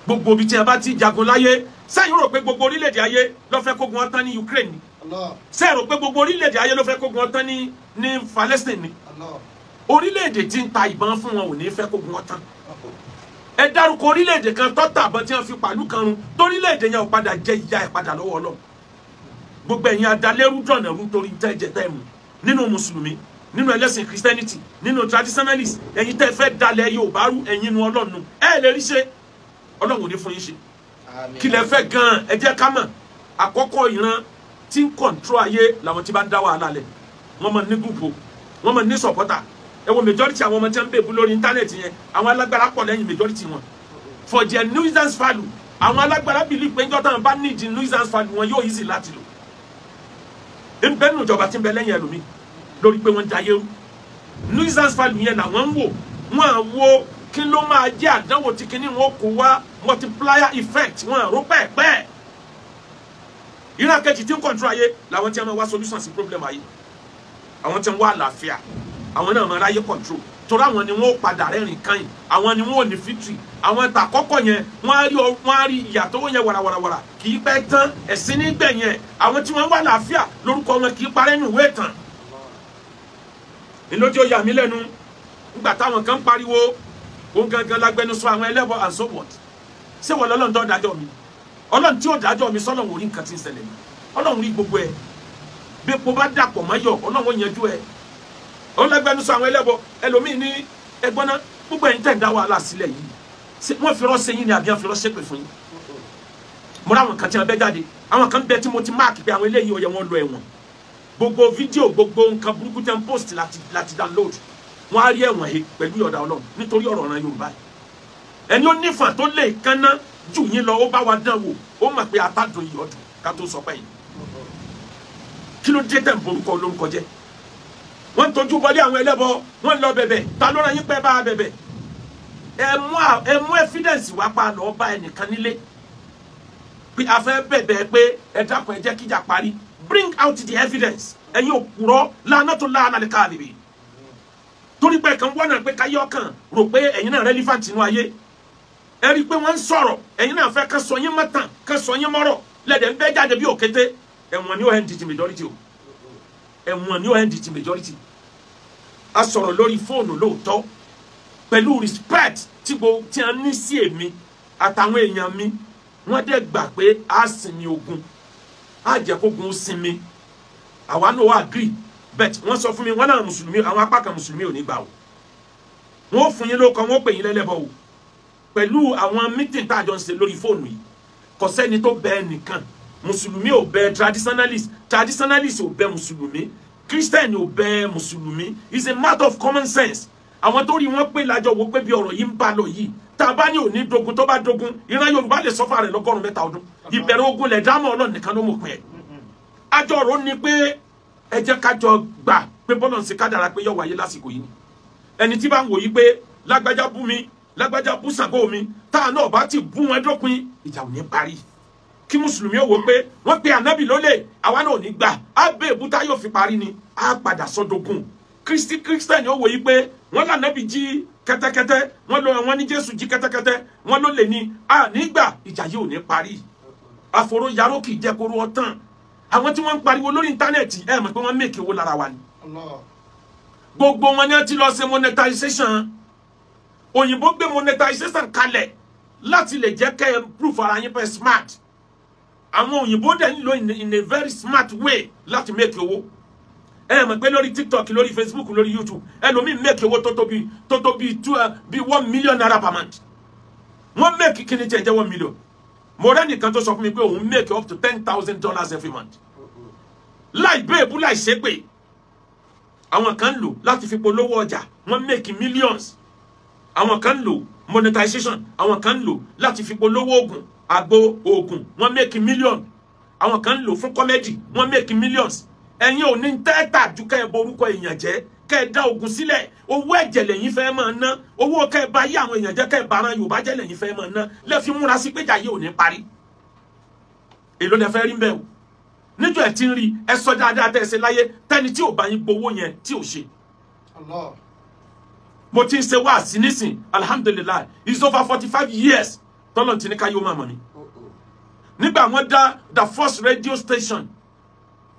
Gbogbo ibi tí a bá ti jagun láyé, sẹ́yìn rò pé gbogbo orílẹ̀-èdè ayé ló fẹ́ kógun ọtán ní Ukraine ni. Sẹ́yìn rò pé gbogbo orílẹ̀-èdè ayé ló fẹ́ kógun ọtán ní Palestine ni. Orílẹ̀-èdè tí ń ta ìbọn fún wọn ò ní fẹ́ kógun ọtán. Ẹ dárúkọ orílẹ̀-èdè kan tó tàbọn tí wọ́n fi pàlú kan run, torílẹ̀-èdè yẹn ò padà jẹ ìyà ẹ̀ padà lọ́wọ́ Ọlọ́run. Gbogbo ẹ̀yin adalẹ́rú dọ̀nà rú torí tẹ́ jẹ tẹ́ mu nínú mùsùlùmí, nínú ẹlẹ́sìn Christianity, nínú traditionalist, ẹ̀yin tẹ́ fẹ́ dalẹ̀ Yorùbá rú, ẹ̀yin nu Ọlọ́run. Ẹ lè rí ṣe. Ọlọ́run ò ní fún yín ṣe. Kí lẹ fẹ́ gan-an, ẹ jẹ́ ká mọ̀. Àkọ́kọ́ ìran tí ń control ayé làwọn tí bá ń dá wàhálà lẹ̀. Wọ́n mọ̀ ní gúrùpù, wọ́n mọ̀ ní supporter. Ẹ wo majority àwọn ọmọ tí wọ́n ń bèbú lórí íńtánẹ̀tì yẹn, àwọn alágbára pọ̀ lẹ́yìn majority wọn. For their nuisance value, àwọn alágbára believe pé njọ́ táwọn bá need nuisance value wọn yóò easy láti lò. Ń bẹ nínú ìjọba tí ń bẹ lẹ́yìn ẹlòmíì lórí pé wọ́n ń jayé rú. Nuisance value yẹn làwọn ń wò, wọ́n à wo kí ló máa jẹ́ àdánwò tí kinní wọn kò wá multiplier effect, wọ́n àrò pẹ́ẹ́pẹ́ẹ́. Ìran kejì tí ń control ayé làwọn tí wọ́n máa wá solution sí problem ayé. Àwọn tí wọ́n wá àlàáfíà, àwọn náà máa ráyé control. torí àwọn ni wọ́n padà rẹ́rìn kan yìí àwọn ni wọ́n ní victory àwọn ta kọ́kọ́ yẹn wọ́n á rí ìyàtọ̀ yẹn wàràwàràwàrà kì í pẹ́ tán ẹ̀sìn nígbẹ̀yẹn àwọn tí wọ́n wà láàfíà lórúkọ wọn kì í parẹ́ nù ìwé ìtàn ìlójú ọ̀yà mi lẹ́nu nígbà táwọn kan pariwo òun gangan lágbẹnusọ àwọn ẹlẹ́bọ and so what ṣé wọ́n lọ́lọ́run tó dájọ́ mi ọlọ́run tí ó dájọ́ mi sọ́lọ́run orí nǹkan tí ń ṣẹlẹ̀ mi ọlọ́run rí gbogbo ẹ̀ bí epo bá dàpọ̀ mọ́yọ̀ ọlọ́run yanjú ẹ̀ ọlọ́gbẹ́nusọ àwọn ẹlẹ́bọ ẹlòmíì ní ẹgbọ́n náà gbogbo ẹ̀yin tẹ̀ ń dá wàhálà sílẹ̀ yìí wọ́n fi rọ́ọ̀ṣẹ́ yín ni àbí wọ́n fi rọ́ọ̀ṣẹ́ pè fún yín mo ráwọn kan tí wọ́n bẹ́ jáde àwọn kan bẹ tí mo ti máàkì pé àwọn eléyìí ó yẹ wọ́n lọ ẹ̀wọ̀n gbogbo fídíò gbogbo nǹkan burúkú tẹ́ ń post láti download wọ́n á rí ẹ̀wọ̀n he pẹ̀lú ìyọ̀dà ọlọ́run nítorí ọ̀rọ̀ ọ̀ràn Yorùbá ẹni ó nífà tó lè kánná jù yín lọ ó bá wa dán wò ó mọ̀ pé atádùn ìyọ̀dùn ká tó sọ pé yìí kí ló dé tẹ̀ ń borúkọ olórúkọ jẹ́ wọ́n ń tọ́jú bọ́lé àwọn ẹlẹ́bọ wọ́n lọ bẹ̀bẹ̀ ta ló rán yín pẹ́ bá bẹ̀bẹ̀ ẹ mú evidence wá pa lọ́ọ́ bá ẹnìkan nílé pé a fẹ́ bẹ̀bẹ̀ pé ẹ dákun ẹ jẹ́ kíjà parí bring out the evidence ẹ̀yin òpùrọ́ lánàá tó lánàá lè ká àbèbè torí pé kan wọ́n náà pé káyọ̀ kan rò pé ẹ̀yin náà relevant nínú ayé ẹ rí i pé wọ́n ń sọ̀rọ̀ ẹ̀yin náà fẹ́ ká sọ yín mọ́tàn ká sọ yín mọ́rọ̀ lẹ́dẹ̀ ń bẹ́ jáde bí òkété ẹ̀wọ̀n ni ó hẹ́ndì ti majority o ẹ̀wọ̀n ni ó hẹ́ndì ti majority a sọ̀rọ̀ lórí fóònù lóòótọ́ pẹ̀lú respect tí a ní sí èmi àtàwọn èèyàn mi wọ́n dẹ̀ gbà pé a sinmi ogun a jẹ́ kógun ó sinmi àwa náà wà agree bet wọ́n sọ fún mi wọ́n náà mùsùlùmí àwọn apá kan mùsùlùmí ò ní gbà o wọ́n fún yín lóko wọ́n pè yín lẹ́lẹ́bọ̀ o pẹ̀lú àwọn meeting tá a jọ ń ṣe lórí fóònù yìí kò sẹ́ni tó bẹ ẹnìkan mùsùlùmí ò bẹ traditionalist ò bẹ mùsùlùmí christian ò bẹ mùsùlùmí it's a matter of common sense àwọn tó rí wọn pé lájọ wo pé bí ọ̀rọ̀ yìí ń bá lọ yìí tá a bá ní òní dogun tó bá dogun ìran Yorùbá lè sọ́fà rẹ̀ lọ́gọ́rùn-ún mẹ́ta ọdún ìbẹ̀rẹ̀ ogun lẹ̀ dámọ̀ Ọlọ́run nìkan ló mọ̀ pé àjọ ọ̀rọ̀ ni pé ẹ jẹ́ kájọ gbà pé bọ́lọ̀ ń ṣe kádàrá pé yọ wáyé lásìkò yìí ẹni tí bá ń wò yí pé lágbájá bú mi lágbájá bú Ṣàngó mi táà náà bá ti bú wọn dópin ìjà ò ní parí kí mùsùlùmí ò wò pé wọ́n pe ànábì lólè àwa náà ò ní gbà á bẹ èbúté yóò fi parí ni á padà sọdọ̀gùn kírísítẹ́nì ó wò yí pé wọ́n lànàbì jí kẹ́tẹ́kẹ́tẹ́ wọ́n ní Jésù jí kẹ́tẹ́kẹ́tẹ́ wọ́n ló lè ní à nígbà ìjà yìí ò ní parí àfòrò yàrá kì í jẹ́ kóró ọ̀tàn àwọn tí wọ́n ń pariwo lórí íńtánẹ́ẹ̀tì ẹ mọ̀ pé wọ́n mèkì owó lára wa ni gbogbo wọn ni wọ́n ti lọ ṣe monetization òyìnbó gbé monetization kalẹ̀ láti lè jẹ́ kẹ́ ẹ proof ara yín pé smart àwọn òyìnbó dẹ̀ ń lò in a very smart way láti mèkì owó ẹ mọ̀ pé lórí TikTok lórí Facebook lórí YouTube ẹlòmíì mèkì owó tó tó bí 1 million naira per month wọ́n mèkì kí ni jẹ́ 1 million mo rẹ́ nìkan tó sọ fún mi pé òun make up to $10,000 every month láì bẹ́ẹ̀bù láì ṣépè àwọn kan lò láti fi polówó ọjà wọ́n make millions àwọn kan lò monetization àwọn kan lò láti fi polówó oògùn àgbo oògùn wọ́n make million àwọn kan lò fún comedy wọ́n make millions ẹ̀yin ò ní tẹ́tà ju kẹ́ ẹ borúkọ èèyàn jẹ́ kẹ́ ẹ dá ogun sílẹ̀ owó ẹ̀jẹ̀ lẹ́yìn fẹ́ máa ná owó kẹ́ ẹ bá yí àwọn èèyàn jẹ́ kẹ́ ẹ bá ran Yorùbá jẹ́ lẹ́yìn fẹ́ máa ná lẹ́fi múra sí péjà yìí ò ní parí èló lẹ fẹ́ rí mbẹ́ o níjọ́ ẹ̀ tí ń rí ẹ sọ dáadáa tẹ́ ẹ ṣe láyé tẹ́ni tí ò bá yín gbowó yẹn tí ò ṣe. mo ti ń ṣe wá sí nísìn alhamdulillah it's over 45 years tọ́lọ̀ tí ní ká yóò máa mọ̀ mi. nígbà wọ́n dá the first radio station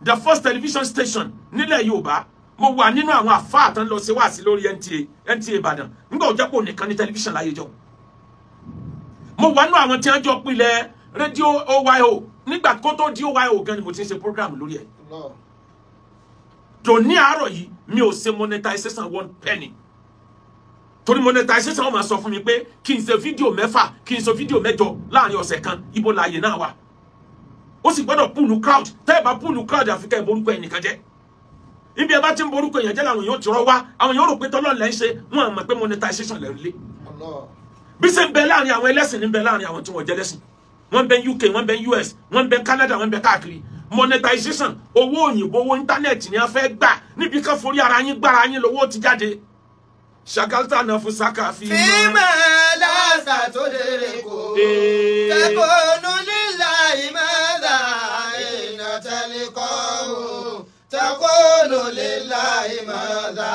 the first television station nílẹ̀ Yorùbá mo wà nínú àwọn àfáà tán lọ ṣe wá sí lórí NTA Ìbàdàn nígbà ó jẹ́ pé ònìkan ní tẹlifíṣàn láyé jọ mo wà nínú àwọn tí wọ́n jọ pilẹ̀ rédíò OYO nígbà kó tó di OYO gan ni mo ti ń ṣe program lórí ẹ̀ tó ní àárọ̀ yìí mi ò ṣe monetization 1 penny torí monetization wọ́n máa sọ fún mi pé kí n ṣe fídíò 6 kí n ṣe fídíò 8 láàrin ọ̀sẹ̀ kan ibo láàyè náà wà ó sì gbọ́dọ̀ púùlù crowd tẹ́ ẹ bá púùlù crowd àfikẹ́ ìborúkọ ẹnìkan jẹ́ ibi ẹ bá ti ń borúkọ èèyàn jẹ́ làwọn èèyàn ti rọ wá àwọn èèyàn rò pé tọ́lọ́ lẹ́ ń ṣe wọ́n mọ̀ pé monetization lẹ́ rí lé bí ṣe ń bẹ láàrin àwọn ẹlẹ́sìn ní bẹ láàrin àwọn tí wọ́n jẹ́ lẹ́sìn wọ́n bẹ UK wọ́n bẹ US wọ́n bẹ Canada wọ́n bẹ káàkiri monetization owó òyìnbó owó íńtánẹ́ẹ̀tì ni a fẹ́ gbà níbi kan forí ara yín gbára yín lówó ti jáde ṣàkáltà náà fún sáká fi fíìmù lásà tó lè kó tẹkọọnù lílà ìmọ̀dà iná tẹlifọ́ọ̀mù tẹkọọnù lílà ìmọ̀dà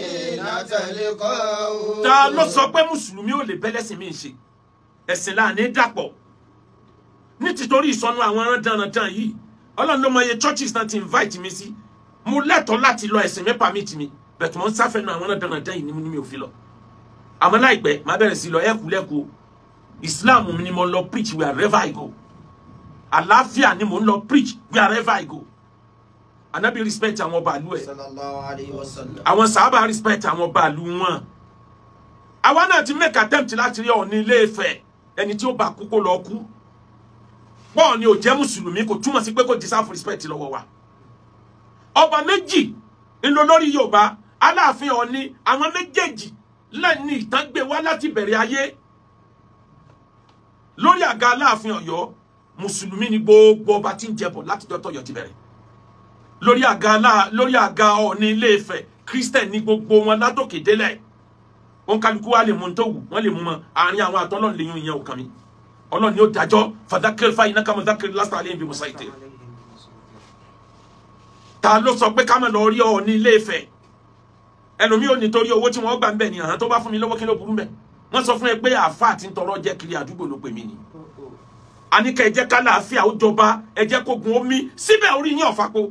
iná تلقاه. Ta ló sọ pé mùsùlùmí ò lè bẹ́lẹ́sìn mi ṣe ẹ̀sìn láàní dàpọ̀ ní títorí ìsọnù àwọn dandan yìí Ọlọ́run ló mọ iye churches náà ti invite mi sí mo lẹ́tọ̀ọ́ láti lọ ẹ̀sìn mi permit mi bẹ̀tù mo ń sáfẹ́ náà àwọn dandan yìí ni mi ò fi lọ àmọ́ láìpẹ́ má bẹ̀rẹ̀ sí lọ ẹ̀kúlẹ́kù Islam mi ni mo lọ preach wherever I go àlàáfíà ni mo ń lọ preach wherever I go Ànábì respect àwọn bàálù ẹ̀ sallallahu alayhi wa sallam. àwọn sàhábà respect àwọn bàálù wọn àwa náà ti make attempt láti rí Ọọ̀ni Ilé Ifẹ̀ ẹni tí ó bá kú kó lọ kú bọ́ọ̀ ni ò jẹ́ mùsùlùmí kò túmọ̀ sí pé kò deserve respect lọ́wọ́ wa ọba méjì ńlọ lórí Yorùbá Aláàfin Ọọ̀ni àwọn méjèèjì lẹ́ni ìtàn gbé wá láti bẹ̀rẹ̀ ayé lórí àga Aláàfin Ọ̀yọ́ mùsùlùmí ni gbogbo ọba tí ń jẹbọ láti dọ́tọ̀ Ọ̀yọ́ ti bẹ̀rẹ̀ lórí àga Ọọ̀ni Ilé Ifẹ̀ Christian ni gbogbo wọn látòkè délẹ̀ wọn kálukú wa lè mú un tó wù wọn lè mú mọ àárín àwọn àtọ́lọ́run lè yún ìyẹn òkan mi Ọlọ́run ni ó dájọ́ fàdákẹ́rẹ́ fáyín náà kàmú dákẹ́rẹ́ lásìkò àlẹ́ ìbí musa ìtẹ́ ta ló sọ pé ká má lọ rí Ọọ̀ni Ilé Ifẹ̀ ẹlòmíì ò ní torí owó tí wọ́n gbà ń bẹ̀ ni àwọn tó bá fún mi lọ́wọ́ kí ló burú bẹ̀ wọ́n sọ fún ẹ pé àáfàá ti ń tọrọ jẹ́ kiri àdúgbò ló pè mí ni àníkẹ́ ẹ jẹ́ ká láàfíà ó jọba ẹ jẹ́ kó gun omi síbẹ̀ orí yín ọ̀fàpọ̀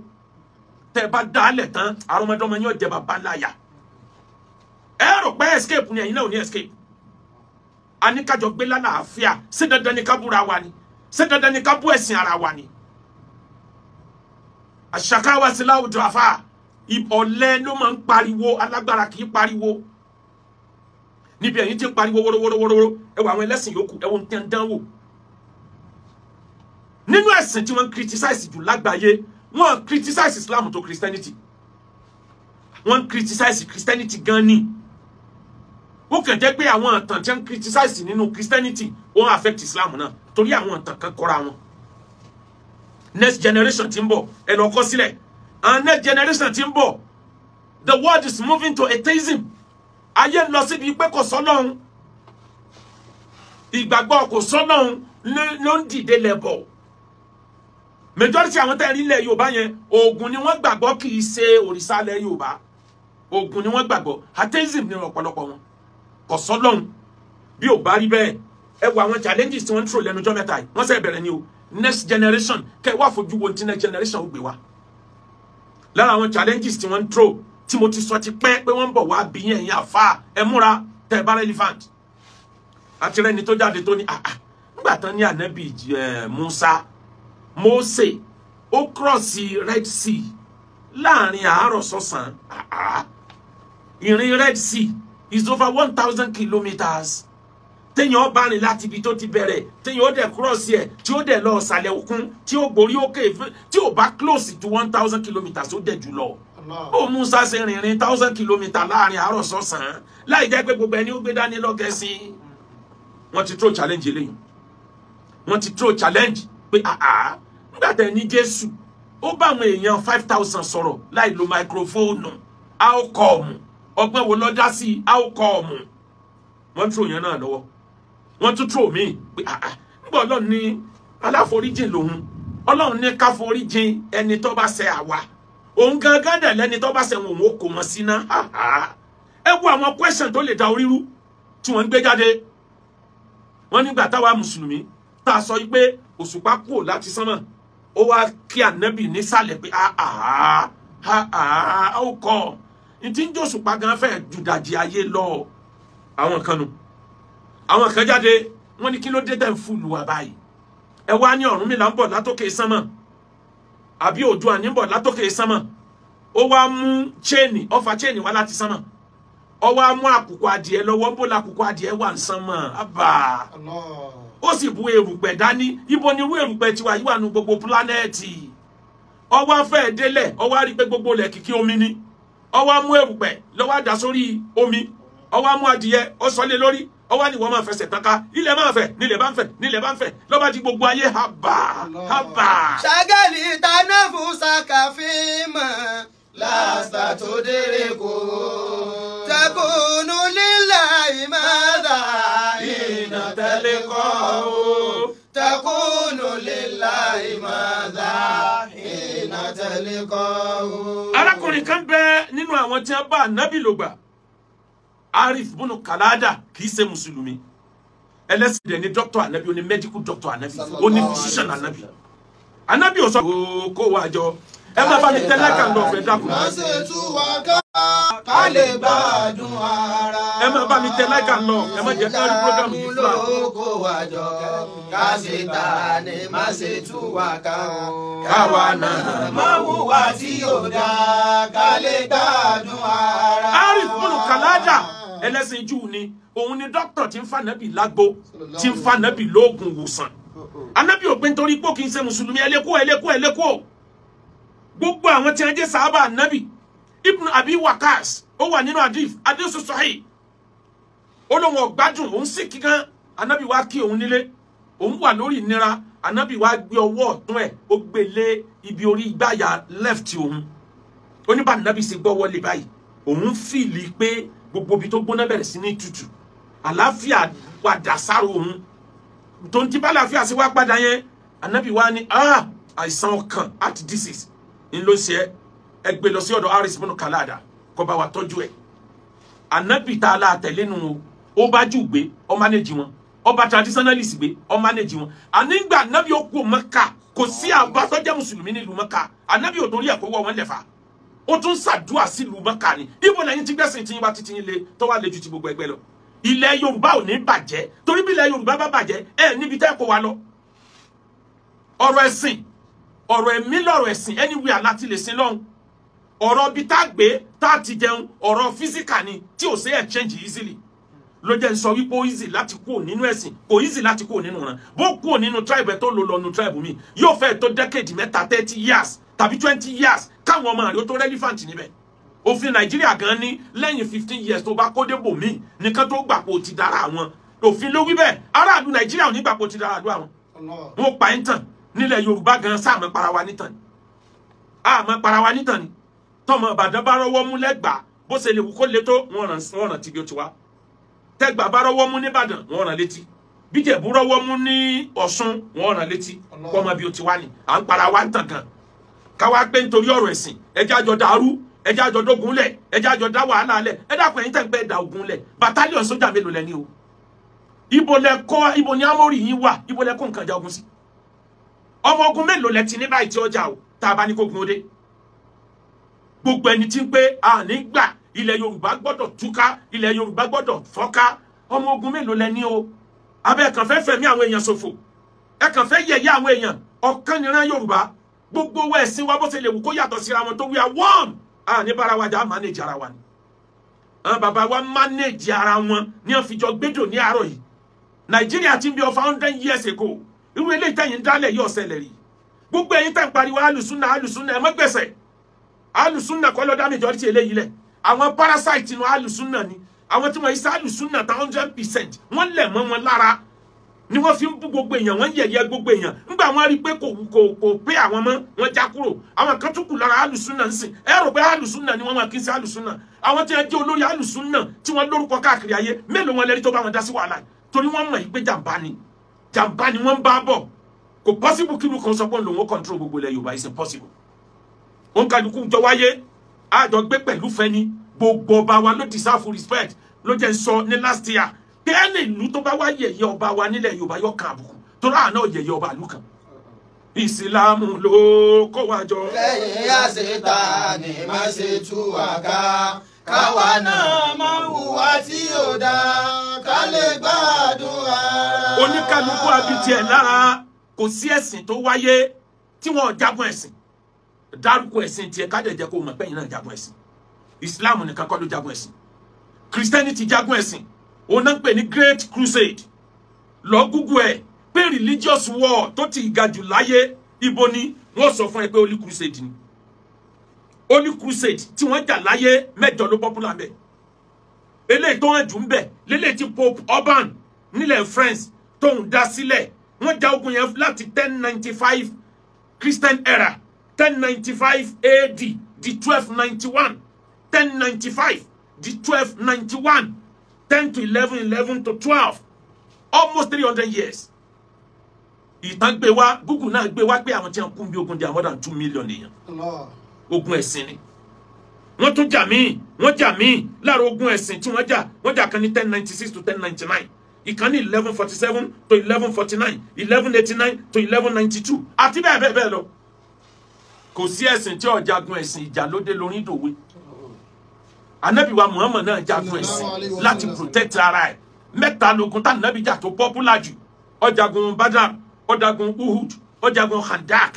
tẹ́ ẹ bá dálẹ̀ tán àrọ́mọdọ́mọ yín ọ̀jẹ̀ bàbá láyà ẹ rò pé escape ni ẹ̀yin náà ò ní escape àníkájọ gbé lálàáfíà ṣé dandan ni ká búra wa ni ṣé dandan ni ká bú ẹ̀sìn ara wa ni àṣàkáwá sí láwùjọ àfà ọ̀lẹ ló máa ń pariwo alágbára kì í pariwo níbi ẹ̀yin tí ń pariwo wórówórówóró ẹ wọ àwọn ẹlẹ́sìn yòókù ẹ wọ ń tẹ́ ń dánwò nínú ẹ̀sìn tí wọ́n criticize jù lágbàáyé wọ́n criticize Islam tó Christianity wọ́n criticize Christianity gan ni ó kàn jẹ́ pé àwọn ìtàn tí wọ́n criticize nínú Christianity ó ń affect Islam náà torí àwọn ìtàn kan kọ́ra wọn next generation tí ń bọ̀ ẹ lọ kọ sílẹ̀ and next generation tí ń bọ̀ the world is moving to atheism ayé ń lọ síbi pé kò sọ́lọ́run ìgbàgbọ́ kò sọ́lọ́run ló ń dìde lẹ́bọ̀ majority àwọn tẹ́ rí ilẹ̀ Yorùbá yẹn Ògún ni wọ́n gbàgbọ́ kì í ṣe òrìṣà ilẹ̀ Yorùbá Ògún ni wọ́n gbàgbọ́ atheism ni ọ̀pọ̀lọpọ̀ wọn kò sọ́lọ́run bí ò bá rí bẹ́ẹ̀ ẹ wo àwọn challenges tí wọ́n ń tró lẹ́nu ọjọ́ mẹ́ta yìí wọ́n sẹ́ bẹ̀rẹ̀ ni o next generation kẹ́ wá fojú wo tí next generation ó gbé wa lára àwọn challenges tí wọ́n ń tró tí mo ti sọ ti pẹ́ pé wọ́n ń bọ̀ wá bí yẹn yẹn àfa ẹ múra tẹ́ ẹ bá relevant àti rẹni tó jáde tó ní nígbà tán ní ànábì Musa Mose ó cross Red Sea láàrin àárọ̀ sọ́sàn ìrìn Red Sea is over 1,000 kilometers téèyàn bá rìn láti ibi tó ti bẹ̀rẹ̀ téèyàn ó dẹ̀ cross ẹ̀ tí ó dẹ̀ lọ ọ̀sàlẹ̀ òkun tí ó gborí òkè tí ó bá close to 1,000 kilometers ó dẹ̀ jù lọ ó Musa ṣe rìnrìn 1,000 kilometers láàrin àárọ̀ sọ́sàn láì jẹ́ pé gbogbo ẹni ó gbé dání lọ́gẹ̀ẹ́sì wọ́n ti throw challenge eléyìí wọ́n ti throw challenge pé nígbà tẹ̀ ní Jésù ó bá àwọn èèyàn 5,000 sọ̀rọ̀ láì lo microphone how come ọgbọ́n wo lọ dá sí how come wọ́n throw yẹn náà lọ́wọ́ wọ́n tún throw mí pé nígbà Ọlọ́run ní aláforíjìn lòun Ọlọ́run ní ká foríjìn ẹni tó bá ṣẹ̀ àwa òun gangan dẹ̀ lẹ́ni tó bá ṣẹ̀ wọn ò kò mọ̀ sí ná ẹ wo àwọn question tó lè da orí rú tí wọ́n ń gbé jáde wọ́n nígbà táwa mùsùlùmí tá a sọ yìí pé òṣùpá kúrò láti sánmọ̀ ó wá kí ànábì nísàlẹ̀ pé ó kọ́ ìtí ń jó òṣùpá gan fẹ́ jùdàjì ayé lọ àwọn kan nù àwọn kan jáde wọ́n ní kí ló dé tẹ̀ ń fúlù wà báyìí ẹ wá ní Ọ̀rúnmìlà ń bọ̀ látòkè sánmọ̀ àbí Oòduà ní ń bọ̀ látòkè sánmọ̀ ó wá mú chain ọfà chain wá láti sánmọ̀ ó wá mú àkùkọ adìẹ lọ́wọ́ bó làkùkọ adìẹ wà ń sánmọ̀ àbà ó sì bu erùpẹ̀ dání ibo ni irú erùpẹ̀ tiwa yìí wà nù gbogbo pílánẹ́ẹ̀tì ó wá fẹ́ délẹ̀ ó wá rí pé gbogbo ilẹ̀ kìkì omi ni ó wá mú erùpẹ̀ ló wá dà sórí omi ó wá mú adìẹ ó sọlé lórí ó wá ní wọ́n máa fẹsẹ̀ tán ká ilẹ̀ máa fẹ̀ nílẹ̀ bá ń fẹ̀ nílẹ̀ bá ń fẹ̀ ló bá di gbogbo ayé haba. ṣàgẹ́lì tánà fún sàkàfíìmọ̀ lásìtà tó dérè kó takùnú lílà ìmọ̀dà iná tẹ́lẹ̀ kọ́ o takùnú lílà ìmọ̀dà iná tẹ́lẹ̀ kọ́ o. arákùnrin kan bẹ nínú àwọn tí wọ́n bá ànábì lò gbà Arif Binu Kalada kì í ṣe mùsùlùmí ẹlẹ́sìn dẹ̀ ni doctor anabi ó ní medical doctor anabi ó ní physician anabi anabi ò sọ kó wá jọ ẹ má bá mi tẹ́lẹ̀ kan lọ fẹ́ dákun. má ṣe tú wa ká lè gbádùn ara. ẹ má bá mi tẹ́lẹ̀ kan lọ ẹ má jẹ́ ká rí program yìí fúlà. kó wá jọ ká ṣe tà ní má ṣe tú wa káwa náà má hùwà tí yóò dá ká lè gbádùn ara. Arif Binu Kalada ẹlẹ́sìn Júù ni òun ni dókítà tí ń fa nàbì lágbo tí ń fa nàbì lóògùn wòsàn anabi ò pé nítorí pé kì í ṣe mùsùlùmí ẹlẹ́kọ́ gbogbo àwọn tí wọ́n jẹ́ sàhábà anabi Ibn Abi Wakas ó wà nínú hadith sahih ó lóun ọ̀gbádùn òun sì kíkan anabi wá kí òun nílé òun wà lórí ìnira anabi wá gbé ọwọ́ ọ̀tún ẹ̀ ó gbé lé ibi orí ìgbáyà left òun oníbà anabi sì gbọ́ wọlé báyìí òun fìlì pé gbogbo ibi tó gbóná bẹ̀rẹ̀ sí ní tutù àlàáfíà padà sáró òun tó ń tí bá láàfíà sí wá padà yẹn anabi wá ní àìsàn ọkàn heart disease ń ló ṣe ẹ gbé lọ sí ọ̀dọ̀ Arif Binu Kalada kó bá wa tọ́jú ẹ̀ anabi tá a la tẹ̀lé nu ó bá jù gbé ó manage wọn ó bá traditionalist gbé ó manage wọn ànígbà anabi ó kú Mẹ́kà kò sí àbá tó jẹ́ mùsùlùmí nílùú Mẹ́kà anabi ò torí ẹ̀kọ́ wọ́ wọn lẹ́fà ó tún ṣàdúrà sílùú Mẹ́kà ni ibo lẹ́yìn tí gbẹ̀sìn tí yín bá títí yín lé tó wà lé ju ti gbogbo ẹgbẹ́ lọ ilẹ̀ Yorùbá ò ní bàjẹ́ torí bí ilẹ̀ Yorùbá bá bàjẹ́ níbi tẹ́ kó wa lọ ọ̀rọ̀ ẹ̀sìn ọ̀rọ̀ ẹ̀mí lọ̀rọ̀ ẹ̀sìn anywhere láti lè sin lọ́hùn ọ̀rọ̀ bí tá a gbé tá a ti jẹun ọ̀rọ̀ physical ni tí ò sí exchange easily ló jẹ́ sọ wípé ó easy láti kúrò nínú ẹ̀sìn kò easy láti kúrò nínú ọ̀ràn bó kúrò nínú tribe tó lò lọ́nu tribe mi yóò fẹ́ tó decade mẹ́ta 30 years tàbí 20 years káwọn ọmọ rẹ̀ ó tó relevant níbẹ̀ òfin Nàìjíríà gan ní lẹ́yìn 15 years tó bá kó débò míì nìkan tó gbà pò ti dára àwọn òfin ló wí bẹ́ẹ̀ aráàlú Nàìjíríà ò ní gbà pò ti dára àdúrà wọn wọn pa ẹ̀ ń tàn nílẹ̀ Yorùbá gan sáàmọ́ para wa nítàn àmọ́ para wa nítàn ni tọmọ Ìbàdàn bá rọwọ́ mú lẹ́gbàá bó ṣe lè wù kó lé tó wọ́n ràn tí bí ó ti wá tẹ́gbà bá rọwọ́ mú nìbàdàn wọ́n ràn létí bíjẹ̀bú rọwọ́ mú ní Ọ̀ṣun wọ́n ràn létí kọ́mọ bí ó ti wá ni à ń para wa ń tàn gan káwá pé nítorí ọ̀rọ̀ ẹ̀sìn ẹjẹ́ àjọ dàrú ẹjẹ́ àjọ dógun lẹ̀ ẹjẹ́ àjọ dá wàhálà lẹ̀ ẹ dákun ẹ̀yin tẹ̀ ń pẹ́ da ogun lẹ̀ bàtálíọ̀n sójà mélòó lẹ ní o ibo ni amórì yín wà ibo lẹ kó nǹkan ja ogun sí ọmọ ogun mélòó lẹ ti ní báyìí tí ọjà o tá a bá ní kó gun ó dé gbogbo ẹni tí ń pé nígbà ilẹ̀ Yorùbá gbọ́dọ̀ túká ilẹ̀ Yorùbá gbọ́dọ̀ fọ́ká ọmọ ogun mélòó lẹ ní o abẹ́ kàn fẹ́ fẹ̀mí àwọn èèyàn ṣòfò ẹ kàn fẹ́ yẹ̀yẹ́ àwọn èèyàn ọ̀kan nìran Yorùbá gbogbo owó ẹ̀sìn wa bó ṣe lè wù kó yàtọ̀ síra wọn tó we are one ní bára wa jà manage ara wa ni àwọn bàbá wa manage ara wọn ní wọ́n fi jọ gbẹ́dọ̀ ní àárọ̀ yìí Nàìjíríà ti ń bí ọfà 100 years ago irú eléyìí tẹ̀yìn dálẹ̀ yóò ṣẹlẹ̀ rí gbogbo ẹ̀yin tẹ̀ ń pariwo alùsùnà ẹ má gbẹ̀sẹ̀ alùsùnà kọ́ ló dá majority eléyìí lẹ̀ àwọn parasite inú alùsùnà ni àwọn tí wọ́n yìí sá alùsùnà tá 100% wọ́n lẹ̀ mọ́ wọn lára ni wọ́n fi ń bú gbogbo èèyàn wọ́n yẹ̀yẹ́ gbogbo èèyàn nígbà wọ́n rí pé kò pé àwọn mọ́ wọ́n já kúrò àwọn kan tún kù lára alùsùnà ń sìn ẹ rò pé alùsùnà ni wọ́n máa kí ń sí alùsùnà àwọn tí wọ́n jẹ́ olórí alùsùnà tí wọ́n lórúkọ káàkiri ayé mélòó wọn lẹ́rí tó bá wọn dá sí wàhálà torí wọ́n mọ̀ yìí pé jàǹbá ni wọ́n bá bọ̀ kò possible kí ló kan sọ pé òun lòun ó control gbogbo ilẹ̀ Yorùbá is impossible òun kàdùkú jọ wáyé àjọ gbé pẹ̀lú fẹ́ni gbogbo ọba wa ló deserve respect ló jẹ́ sọ ní last year pé ẹni ìlú tó bá wá yẹ̀yẹ́ ọba wa nílẹ̀ Yorùbá yọ kan àbùkù tó rà náà yẹ̀yẹ́ ọba ìlú kan ìsìlámù ló kó wa jọ. lẹ́yìn àṣetà ni má ṣe tú wa ká káwa náà máa hùwà tí yóò dá ká lè gbádùn ara. oníkálukú abidjan ẹ̀ lára kò sí ẹ̀sìn tó wáyé tí wọ́n jagun ẹ̀sìn dárúkọ ẹ̀sìn tiẹ̀ ká dẹ̀ jẹ́ kó mọ̀ pé ẹ̀yin náà jagun ẹ̀sìn Islam nìkan kọ́ ló jagun ẹ̀sìn Christianity jagun ẹ̀sìn òun náà ń pè ní Great Crusade lọ Google ẹ̀ pé religious war tó ti ga jù láyé ibo ni wọ́n sọ fún ẹ pé Holy Crusade ni Holy Crusade tí wọ́n jà láyé 8 ló popular bẹ́ẹ̀ eléyìí tó hàn jù ń bẹ̀ lélẹ́yìí tí Pope Urban nílẹ̀ France tóun dá sílẹ̀ wọ́n ja ogun yẹn láti 1095 Christian era 1095 AD di 1291 1095 di 1291 10 to 11 to 12 almost 300 years ìtàn gbé wá Google náà gbé wá pé àwọn tí wọ́n kú bí ogun di more than 2 million èèyàn ogun ẹ̀sìn ni wọ́n tún jà míì wọ́n jà míì láàrin ogun ẹ̀sìn tí wọ́n jà kan ní 1096 to 1099 ìkan ní 1147 to 1149 1189 to 1192 àti bẹ́ẹ̀ bẹ́ẹ̀ bẹ́ẹ̀ lọ. Kò sí ẹ̀sìn tí ó jagun ẹ̀sìn ìjà lóde lórí ìdòwe. Ànábì wa Muhammad náà jagun ẹ̀sìn láti protect ara ẹ̀. Mẹ́ta lógun tá ànábì jà tó popular jù. Ó jagun Badr, ó jagun Uhud, ó jagun Khandak.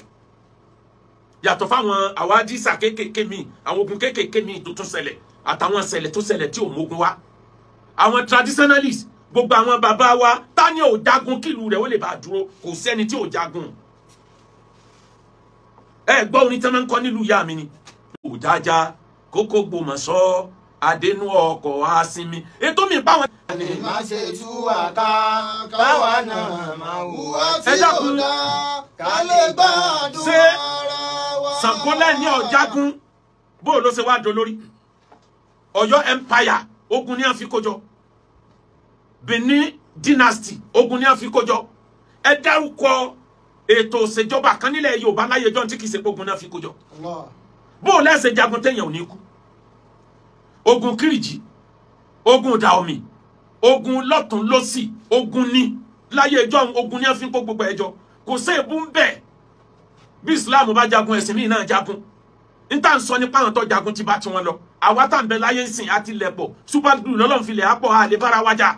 Yàtọ̀ fáwọn àwádìísà kéékèèké mi, àwọn ogun kéékèèké mi tó tún ṣẹlẹ̀ àtàwọn ṣẹlẹ̀ tó ṣẹlẹ̀ tí ò mógun wá. Àwọn traditionalists gbogbo àwọn bàbá wa ta ni ò jagun kílù rẹ̀ ó lè bá dúró, kò sẹ́ni tí ò jagun. Ẹ gbọ́ orin tí wọ́n ń kọ nílùú ìyá mi ni. Òjájá kókó gbòmọ̀ṣọ́ adénú ọkọ̀ asinmi. Ètò mi báwọn. Má ṣe tú àká káwa náà máa hùwà tí ó dá ká lè gbádùn ara wa. Ṣàngólẹ̀ ní ọ̀jágun bó ló ṣe wá dolórí. Ọ̀yọ́ empire ogun ní àfikójọ. Benin dynasty ogun ní àfikójọ. Ẹ dárúkọ ètò ìṣèjọba kan nílẹ̀ Yorùbá láyé ọjọ́ tí kìí ṣe ogun ní àfikójọ. Bó lẹ́sẹ̀ jagun téèyàn ò ní kú. Ogun Kírìjì, ogun Dàomi, ogun lọ́tún lọ́sì, ogun ní láyé ọjọ́ ogun ní àfikó gbogbo ẹjọ́. Kò sí èbú ń bẹ̀. Bí Islam bá jagun ẹ̀sìn míì náà jagun. Níta ń sọ nípa àwọn tó jagun ti bá ti wọn lọ. Àwa tá ń bẹ láyé ń sìn àti lẹ̀pọ̀. Super glue lọ́lọ́run fi lẹ̀ á pọ̀ àlè bára wájà.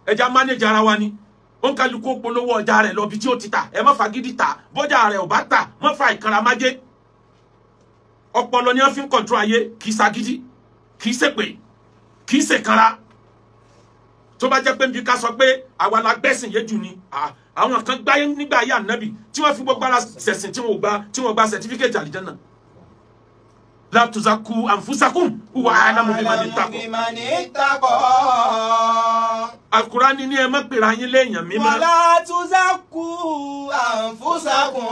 Ẹja manage ara wa ni. Ó ń kálukú polówó ọjà rẹ̀ lọ bí tí ó ti tà. Ẹ má fagídí tà. Bọ́jà rẹ̀ ò bá tà. Má fa ìkanra májé. Ọpọlọ ni wọ́n fi ń control ayé. Kì í sagídí. Kì í ṣépè. Kì í ṣèkanra. Tó bá jẹ́ pé bí ká sọ pé àwa la gbẹ́sìn yé jù ni. Àwọn kan gbáyé nígbà ayé Ànábì tí wọ́n fi gbogbo ara ṣẹ̀sìn tí wọ́n gba certificate àlìjánnà. La tuzaku anfusakum huwa a'lamu bimani ittaqa. Al-Qur'ani ní ẹ má pèrè yín léèyàn mímọ́. Wala tuzaku anfusakum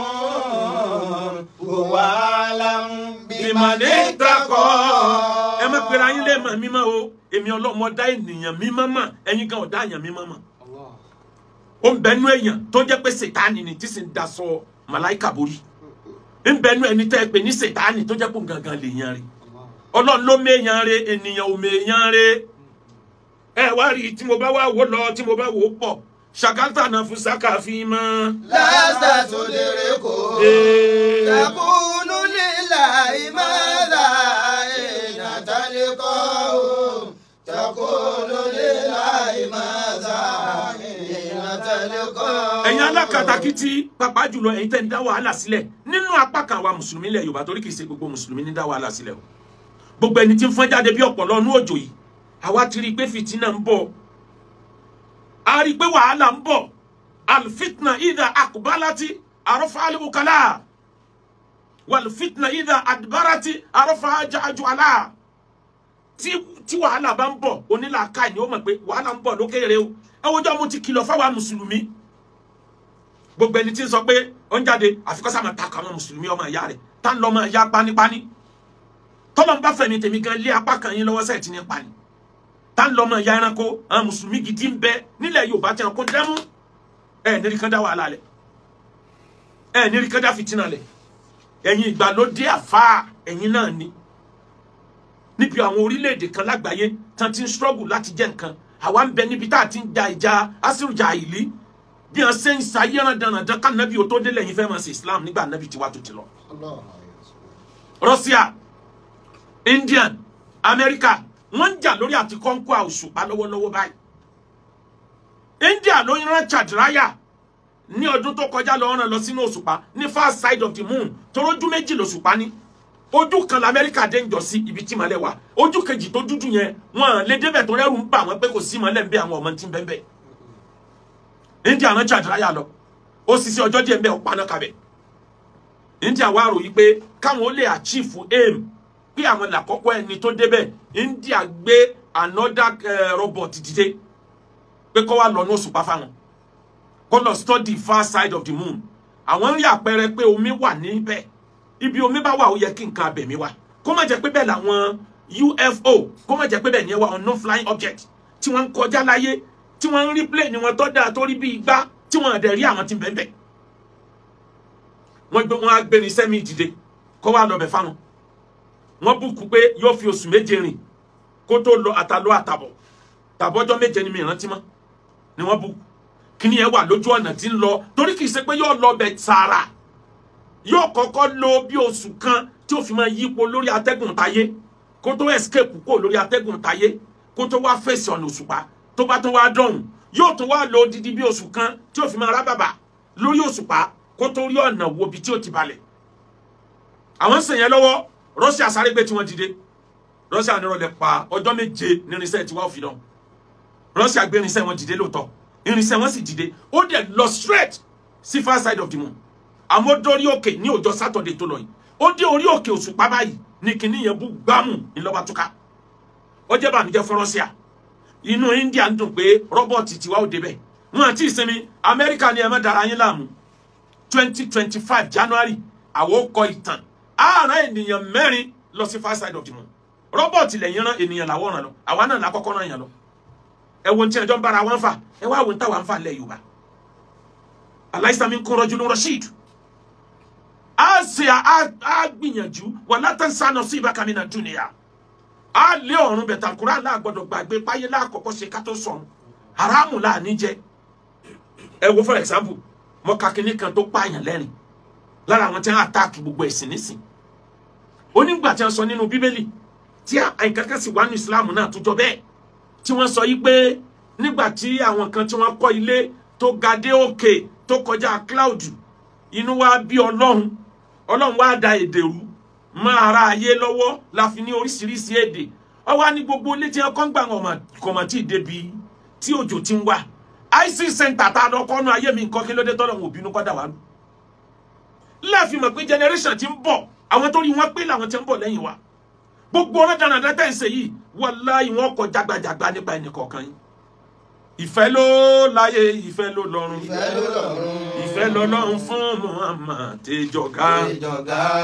huwa a'lamu Bimani ittaqa. Ẹ má pèrè yín léèyàn mímọ́ o. Èmi Ọlọ́run mo dá ènìyàn mímọ́ mọ̀, ẹ̀yin gan ò dá èèyàn mímọ́ mọ̀. Ó ń bẹnu èèyàn tó jẹ́ pé Sátánì ni tí sì ń daṣọ màláíkà borí. Ń bẹnu ẹni tẹ́ pé ní Sátánì tó jẹ́ pé gangan lè yan rẹ̀. Ọlọ́run ló méèyàn rẹ̀, ènìyàn ò méèyàn rẹ̀. Ẹ wá rí tí mo bá wá wò lọ tí mo bá wò pọ̀. Ṣàkátà náà fún sáká fi mọ́. Lásà tó lérè kò. Takunu lillahi madha inatalikọ́ o. Takunu lillahi madha inatalikọ́. Ẹ̀yin alákatakítí pàápàá jùlọ ẹ̀yin tẹ́ ń dá wàhálà sílẹ̀ nínú apá kan wa mùsùlùmí ilẹ̀ Yorùbá torí kìí ṣe gbogbo mùsùlùmí ní dá wàhálà sílẹ̀ o. Gbogbo ẹni tí ń fọ́n jáde bí ọ̀pọ̀lọ́ inú òjò yìí àwa ti rí i pé fìtínà ń bọ̀. A rí i pé wàhálà ń bọ̀. Al-fitna idha aqbalati arafa al-ukala. Wal-fitna idha adbarati arafa ja'ju'ala. Tí wàhálà bá ń bọ̀ onílàákàyè ni ó mọ̀ pé wàhálà ń bọ̀ lókèrè o. Ẹ wọ́jọ́ mo ti kìlọ̀ fáwa mùsùlùmí. Gbogbo ẹni tí ń sọ pé ó ń jáde àfikọ́sá máa takò àwọn mùsùlùmí ọmọ ìyá rẹ̀ tá ń lọ ọmọ ìyá pánípání. Tọ́lọ́ ń bá fẹ̀mí tèmi gan lé apá kan yín lọ́wọ́ sẹ́ẹ̀ tí ní pani. Tá ń lọ ọmọ ìyá ẹranko àwọn mùsùlùmí gidi ń bẹ nílẹ̀ Yorùbá tí wọn kó dẹ́mú. Ẹ nírí kan dá wàhálà lẹ̀. Ẹ nírí kan dá fìtínà lẹ̀. Ẹ̀yin ìgbàlódé àfáà ẹ̀yin náà ni. Níbi àwọn orílẹ̀-èdè kan lágbàáyé tán ti ń struggle láti jẹ́ nǹkan. Àwa ń bẹ níbi tá a ti ń ja ìjà asírùjà ìlí. Bí wọ́n ṣe ń sayé rándanràndan ká nábì ó tó délẹ̀ yín fẹ́ máa ṣe Islam nígbà nábì tiwa tó ti lọ. Russia, Indian, America wọ́n ń jà lórí àti kọ́ńkọ́ òṣùpá lọ́wọ́lọ́wọ́ báyìí. India ló ń rán Chandrayaan ní ọdún tó kọjá lọ sínú òṣùpá ní far side of the moon torójú méjì lòṣùpá ní. Ojú kan l'Amẹ́ríkà dé ń jọ sí ibi tí mọ́lẹ̀ wà. Ojú kejì tó dúdú yẹn wọ́n lè débẹ̀ tó rẹ́rù ń bà wọ́n pé kò sí mọ́lẹ̀ ń bẹ àwọn ọmọ tí ń bẹ́ẹ̀ bẹ́ẹ̀. India rán Chandrayaan lọ. Ó sì sí ọjọ́ díẹ̀ ń bẹ ọ̀pá náà kabẹ̀. India wá rò yí pé káwọn ó lè achieve aim pé àwọn làkọ́kọ́ ẹni tó débẹ̀. India gbé another robot dìde pé kó wá lọ ní òṣùpá fáwọn. Kó lọ study far side of the moon. Àwọn rí àpẹẹrẹ pé omi wà níbẹ̀. Ibi omi bá wà ó yẹ kí nǹkan abẹ̀mí wà. Kó má jẹ́ pé bẹ́ẹ̀ làwọn UFO kó má jẹ́ pé bẹ́ẹ̀ ni ẹ wà unknown flying object tí wọ́n ń kọjá láyé tí wọ́n ń rí plane wọn tó dáa tó rí bí igbá tí wọ́n dẹ̀ rí àwọn tí ń bẹ́ẹ̀ bẹ́ẹ̀. Wọ́n á gbé ní sẹ́mi ìdìde kó wá lọ bẹ̀ fáwọn. wọ́n búkú pé yóò fi oṣù méje rìn kó tó lọ àtàlọ́ àtàbọ̀ tàbọ́jọ́ méje ni mi rántí mọ́ ni wọ́n búkú kíní ẹ wà lójú ọ̀nà tí ń lọ torí kìí ṣe pé yóò lọ bẹ̀ tààrà yóò kọ́kọ́ lò bí oṣù kan tí ó fi máa yípo lórí atẹ́gùn táyé kó tó escape kó lórí atẹ́gùn táyé kó tó wá fèsì ọ̀nà òṣùpá tó bá tó wá dọ̀hùn yóò tún wá lò odidi bí oṣù kan tí ó fi máa rábàbà lórí òṣùpá kó tó rí ọ̀nà wo bí tí ó ti balẹ̀ àwọn sìn yẹn lọ́wọ́ Russia sáré gbé tí wọ́n dìde Russia nírọ̀lẹ́ pa ọjọ́ méje nírinṣẹ́ tí wọ́n fi dán Russia gbé irinṣẹ́ wọn dìde lóòótọ́ irinṣẹ́ wọn sì dìde ó dẹ̀ lọ straight sí far side of the moon àmọ́ dórí òkè ní ọjọ́ Saturday tó lọ yìí ó dé orí òkè òṣùpá báyìí ní kinní yẹn bú gbámù ńlọ́ba túká ó jẹ́ bàmíjẹ́ fún Russia inú India ń dùn pé rọ́bọ̀tì tiwa ò débẹ̀ wọn àti ìsinmi Amẹ́ríkà ni ẹ má dara yín láàmú 2025 January àwọn kọ ìtàn ààrẹ ènìyàn 4 lọ sí far side of the moon rọ́bọ̀tì lẹ́yìn rán ènìyàn làwọn ràn lọ àwa náà lákọ́kọ́ ràn yàn lọ ẹ wo tí ẹjọ́ ń bára wọn fà ẹ wá wo ń táwa ń fà lẹ́ Yorùbá alaysa minkum rajulun rashid a ṣe a gbìyànjú wala tansa nasibaka mina dunya a lé ọ̀run bẹ̀tà Kùránì láàgbọ́dọ̀ gbàgbé páyé láàkọ́kọ́ ṣe ká tó sọ̀run haramu láàní jẹ ẹ wo for example mo ka kíní kan tó pààyàn lẹ́rìn lára àwọn tí wọ́n attack gbogbo ẹ̀sìn nísìn onígbà tí wọ́n sọ nínú Bíbélì tí àìkankan sì wà ní Islam náà tó jọ bẹ́ẹ̀ tí wọ́n sọ yí pé nígbà tí àwọn kan tí wọ́n kọ́ ilé tó ga dé òkè tó kọjá cloud inú wa bí Ọlọ́run wá da èdè rú mọ́ ara ayé lọ́wọ́ la fi ní oríṣiríṣi èdè ó wá ní gbogbo ilé tí wọ́n kọ́ ń gbà wọn kọ̀mọ̀ tí ì débi tí òjò ti ń wà IC center tá a lọ kọ́nu ayé mi nǹkan kí ló dé tọ́lọ̀ wọn ò bínú kọ́dà wá lù láàfin mọ̀ pé generation ti ń bọ̀ àwọn tó rí wọn pé làwọn ti ń bọ̀ lẹ́yìn wa gbogbo ọ̀rọ̀ dánadáná tẹ̀ ń ṣe yìí wallahi wọn kọ jagbajagba nípa ẹnì kọ̀ọ̀kan yìí ìfẹ́ ló láyé ìfẹ́ ló lọ́run ìfẹ́ ló lọ́run fún Muhammad tẹjọ̀gá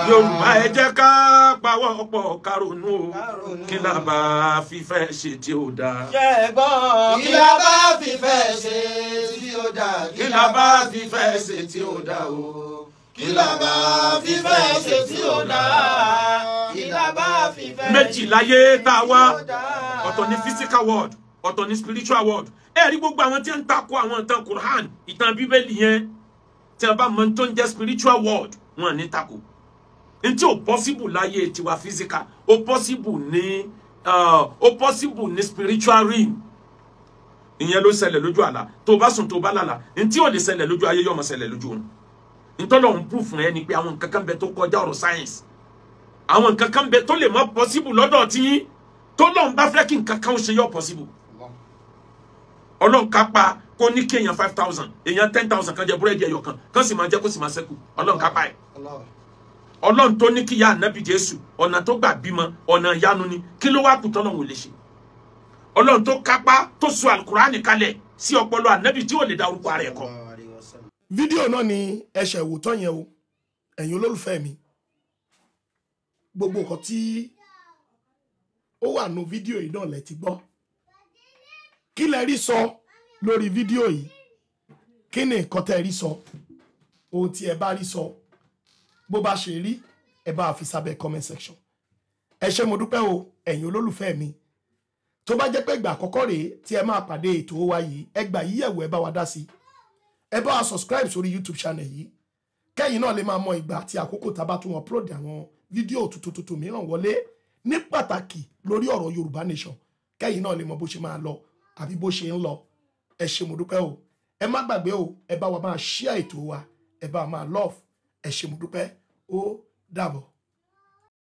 Yorùbá ẹ jẹ́ ká pawọ́ pọ̀ karonu o kí la bá fífẹ́ ṣe tí ó dáa kí la bá fífẹ́ ṣe tí ó dáa kí la bá fífẹ́ ṣe tí ó dáa o kí la bá fífẹ́ ṣe tí ó dáa kí la bá fífẹ́ méjì láyé tá a wá ọ̀tọ̀ ní physical world ọ̀tọ̀ ní spiritual world ẹ rí gbogbo àwọn tí ń takò àwọn ìtàn Quran ìtàn Bíbélì yẹn tí a bá mọ tó ń jẹ́ spiritual world wọn ní takò ntí ò possible láyé tiwa physical ó possible ní spiritual realm ìyẹn ló ṣẹlẹ̀ lójú àlá tó bá sùn tó bá lálàá ntí ò lè ṣẹlẹ̀ lójú ayé yóò máa ṣẹlẹ̀ lójú òun ntọ́lọ̀ ń proof fún ẹ ni pé àwọn nǹkan kan bẹ tó kọjá ọ̀rọ̀ science àwọn nǹkan kan bẹ tó lè má possible lọ́dọ̀ tí tó lọ́n bá fẹ́ kí nǹkan kan ó ṣe yọ possible Ọlọ́run kápá kó ní kí èèyàn 5,000 èèyàn 10,000 kan jẹ búrẹ́dì ẹyọ kan sì máa jẹ kó sì máa ṣẹ́kù Ọlọ́run kápá ẹ̀ Ọlọ́run tó ní kí ya ànábì Jésù ọ̀nà tó gbà bímọ ọ̀nà ìyanu ni kí ló wá kù tọ́lọ́run ò lè ṣe Ọlọ́run tó kápá tó sọ alukurani kalẹ̀ sí ọpọlọ ànábì tí ò lè dá orúkọ ara ẹ̀ kọ. fídíò náà ni ẹsẹ̀ ìwòtán yẹn o ẹ̀yin olólùfẹ́ mi gbogbo nǹkan tí ó wà nù fídíò yìí náà lẹ ti gbọ́ kí lẹ rí sọ lórí fídíò yìí kí ni nǹkan tẹ́ rí sọ ohun tí ẹ bá rí sọ bó bá ṣe rí ẹ bá fi sábẹ́ comment section ẹ ṣé mo dúpẹ́ o ẹ̀yin olólùfẹ́ mi tó bá jẹ́ pé ìgbà àkọ́kọ́ rèé tí ẹ máa pàdé ètò wa yìí ẹ gbà yíyẹ̀wò ẹ bá wa dá sí ẹ bá wa subscribe sórí YouTube channel yìí kẹ́yìn náà lè máa mọ ìgbà àti àkókò tá a bá tún upload àwọn fídíò tuntun mìíràn wọlé ní pàtàkì lórí ọ̀rọ̀ Yorùbá Nation kẹ́yìn náà lè mọ bó ṣe máa lọ àbí bó ṣe ń lọ ẹ ṣé mo dúpẹ́ o ẹ má gbàgbé o ẹ bá wa máa share ètò wa ẹ bá wa máa love ẹ ṣé mo dúpẹ́ ó dàbọ̀.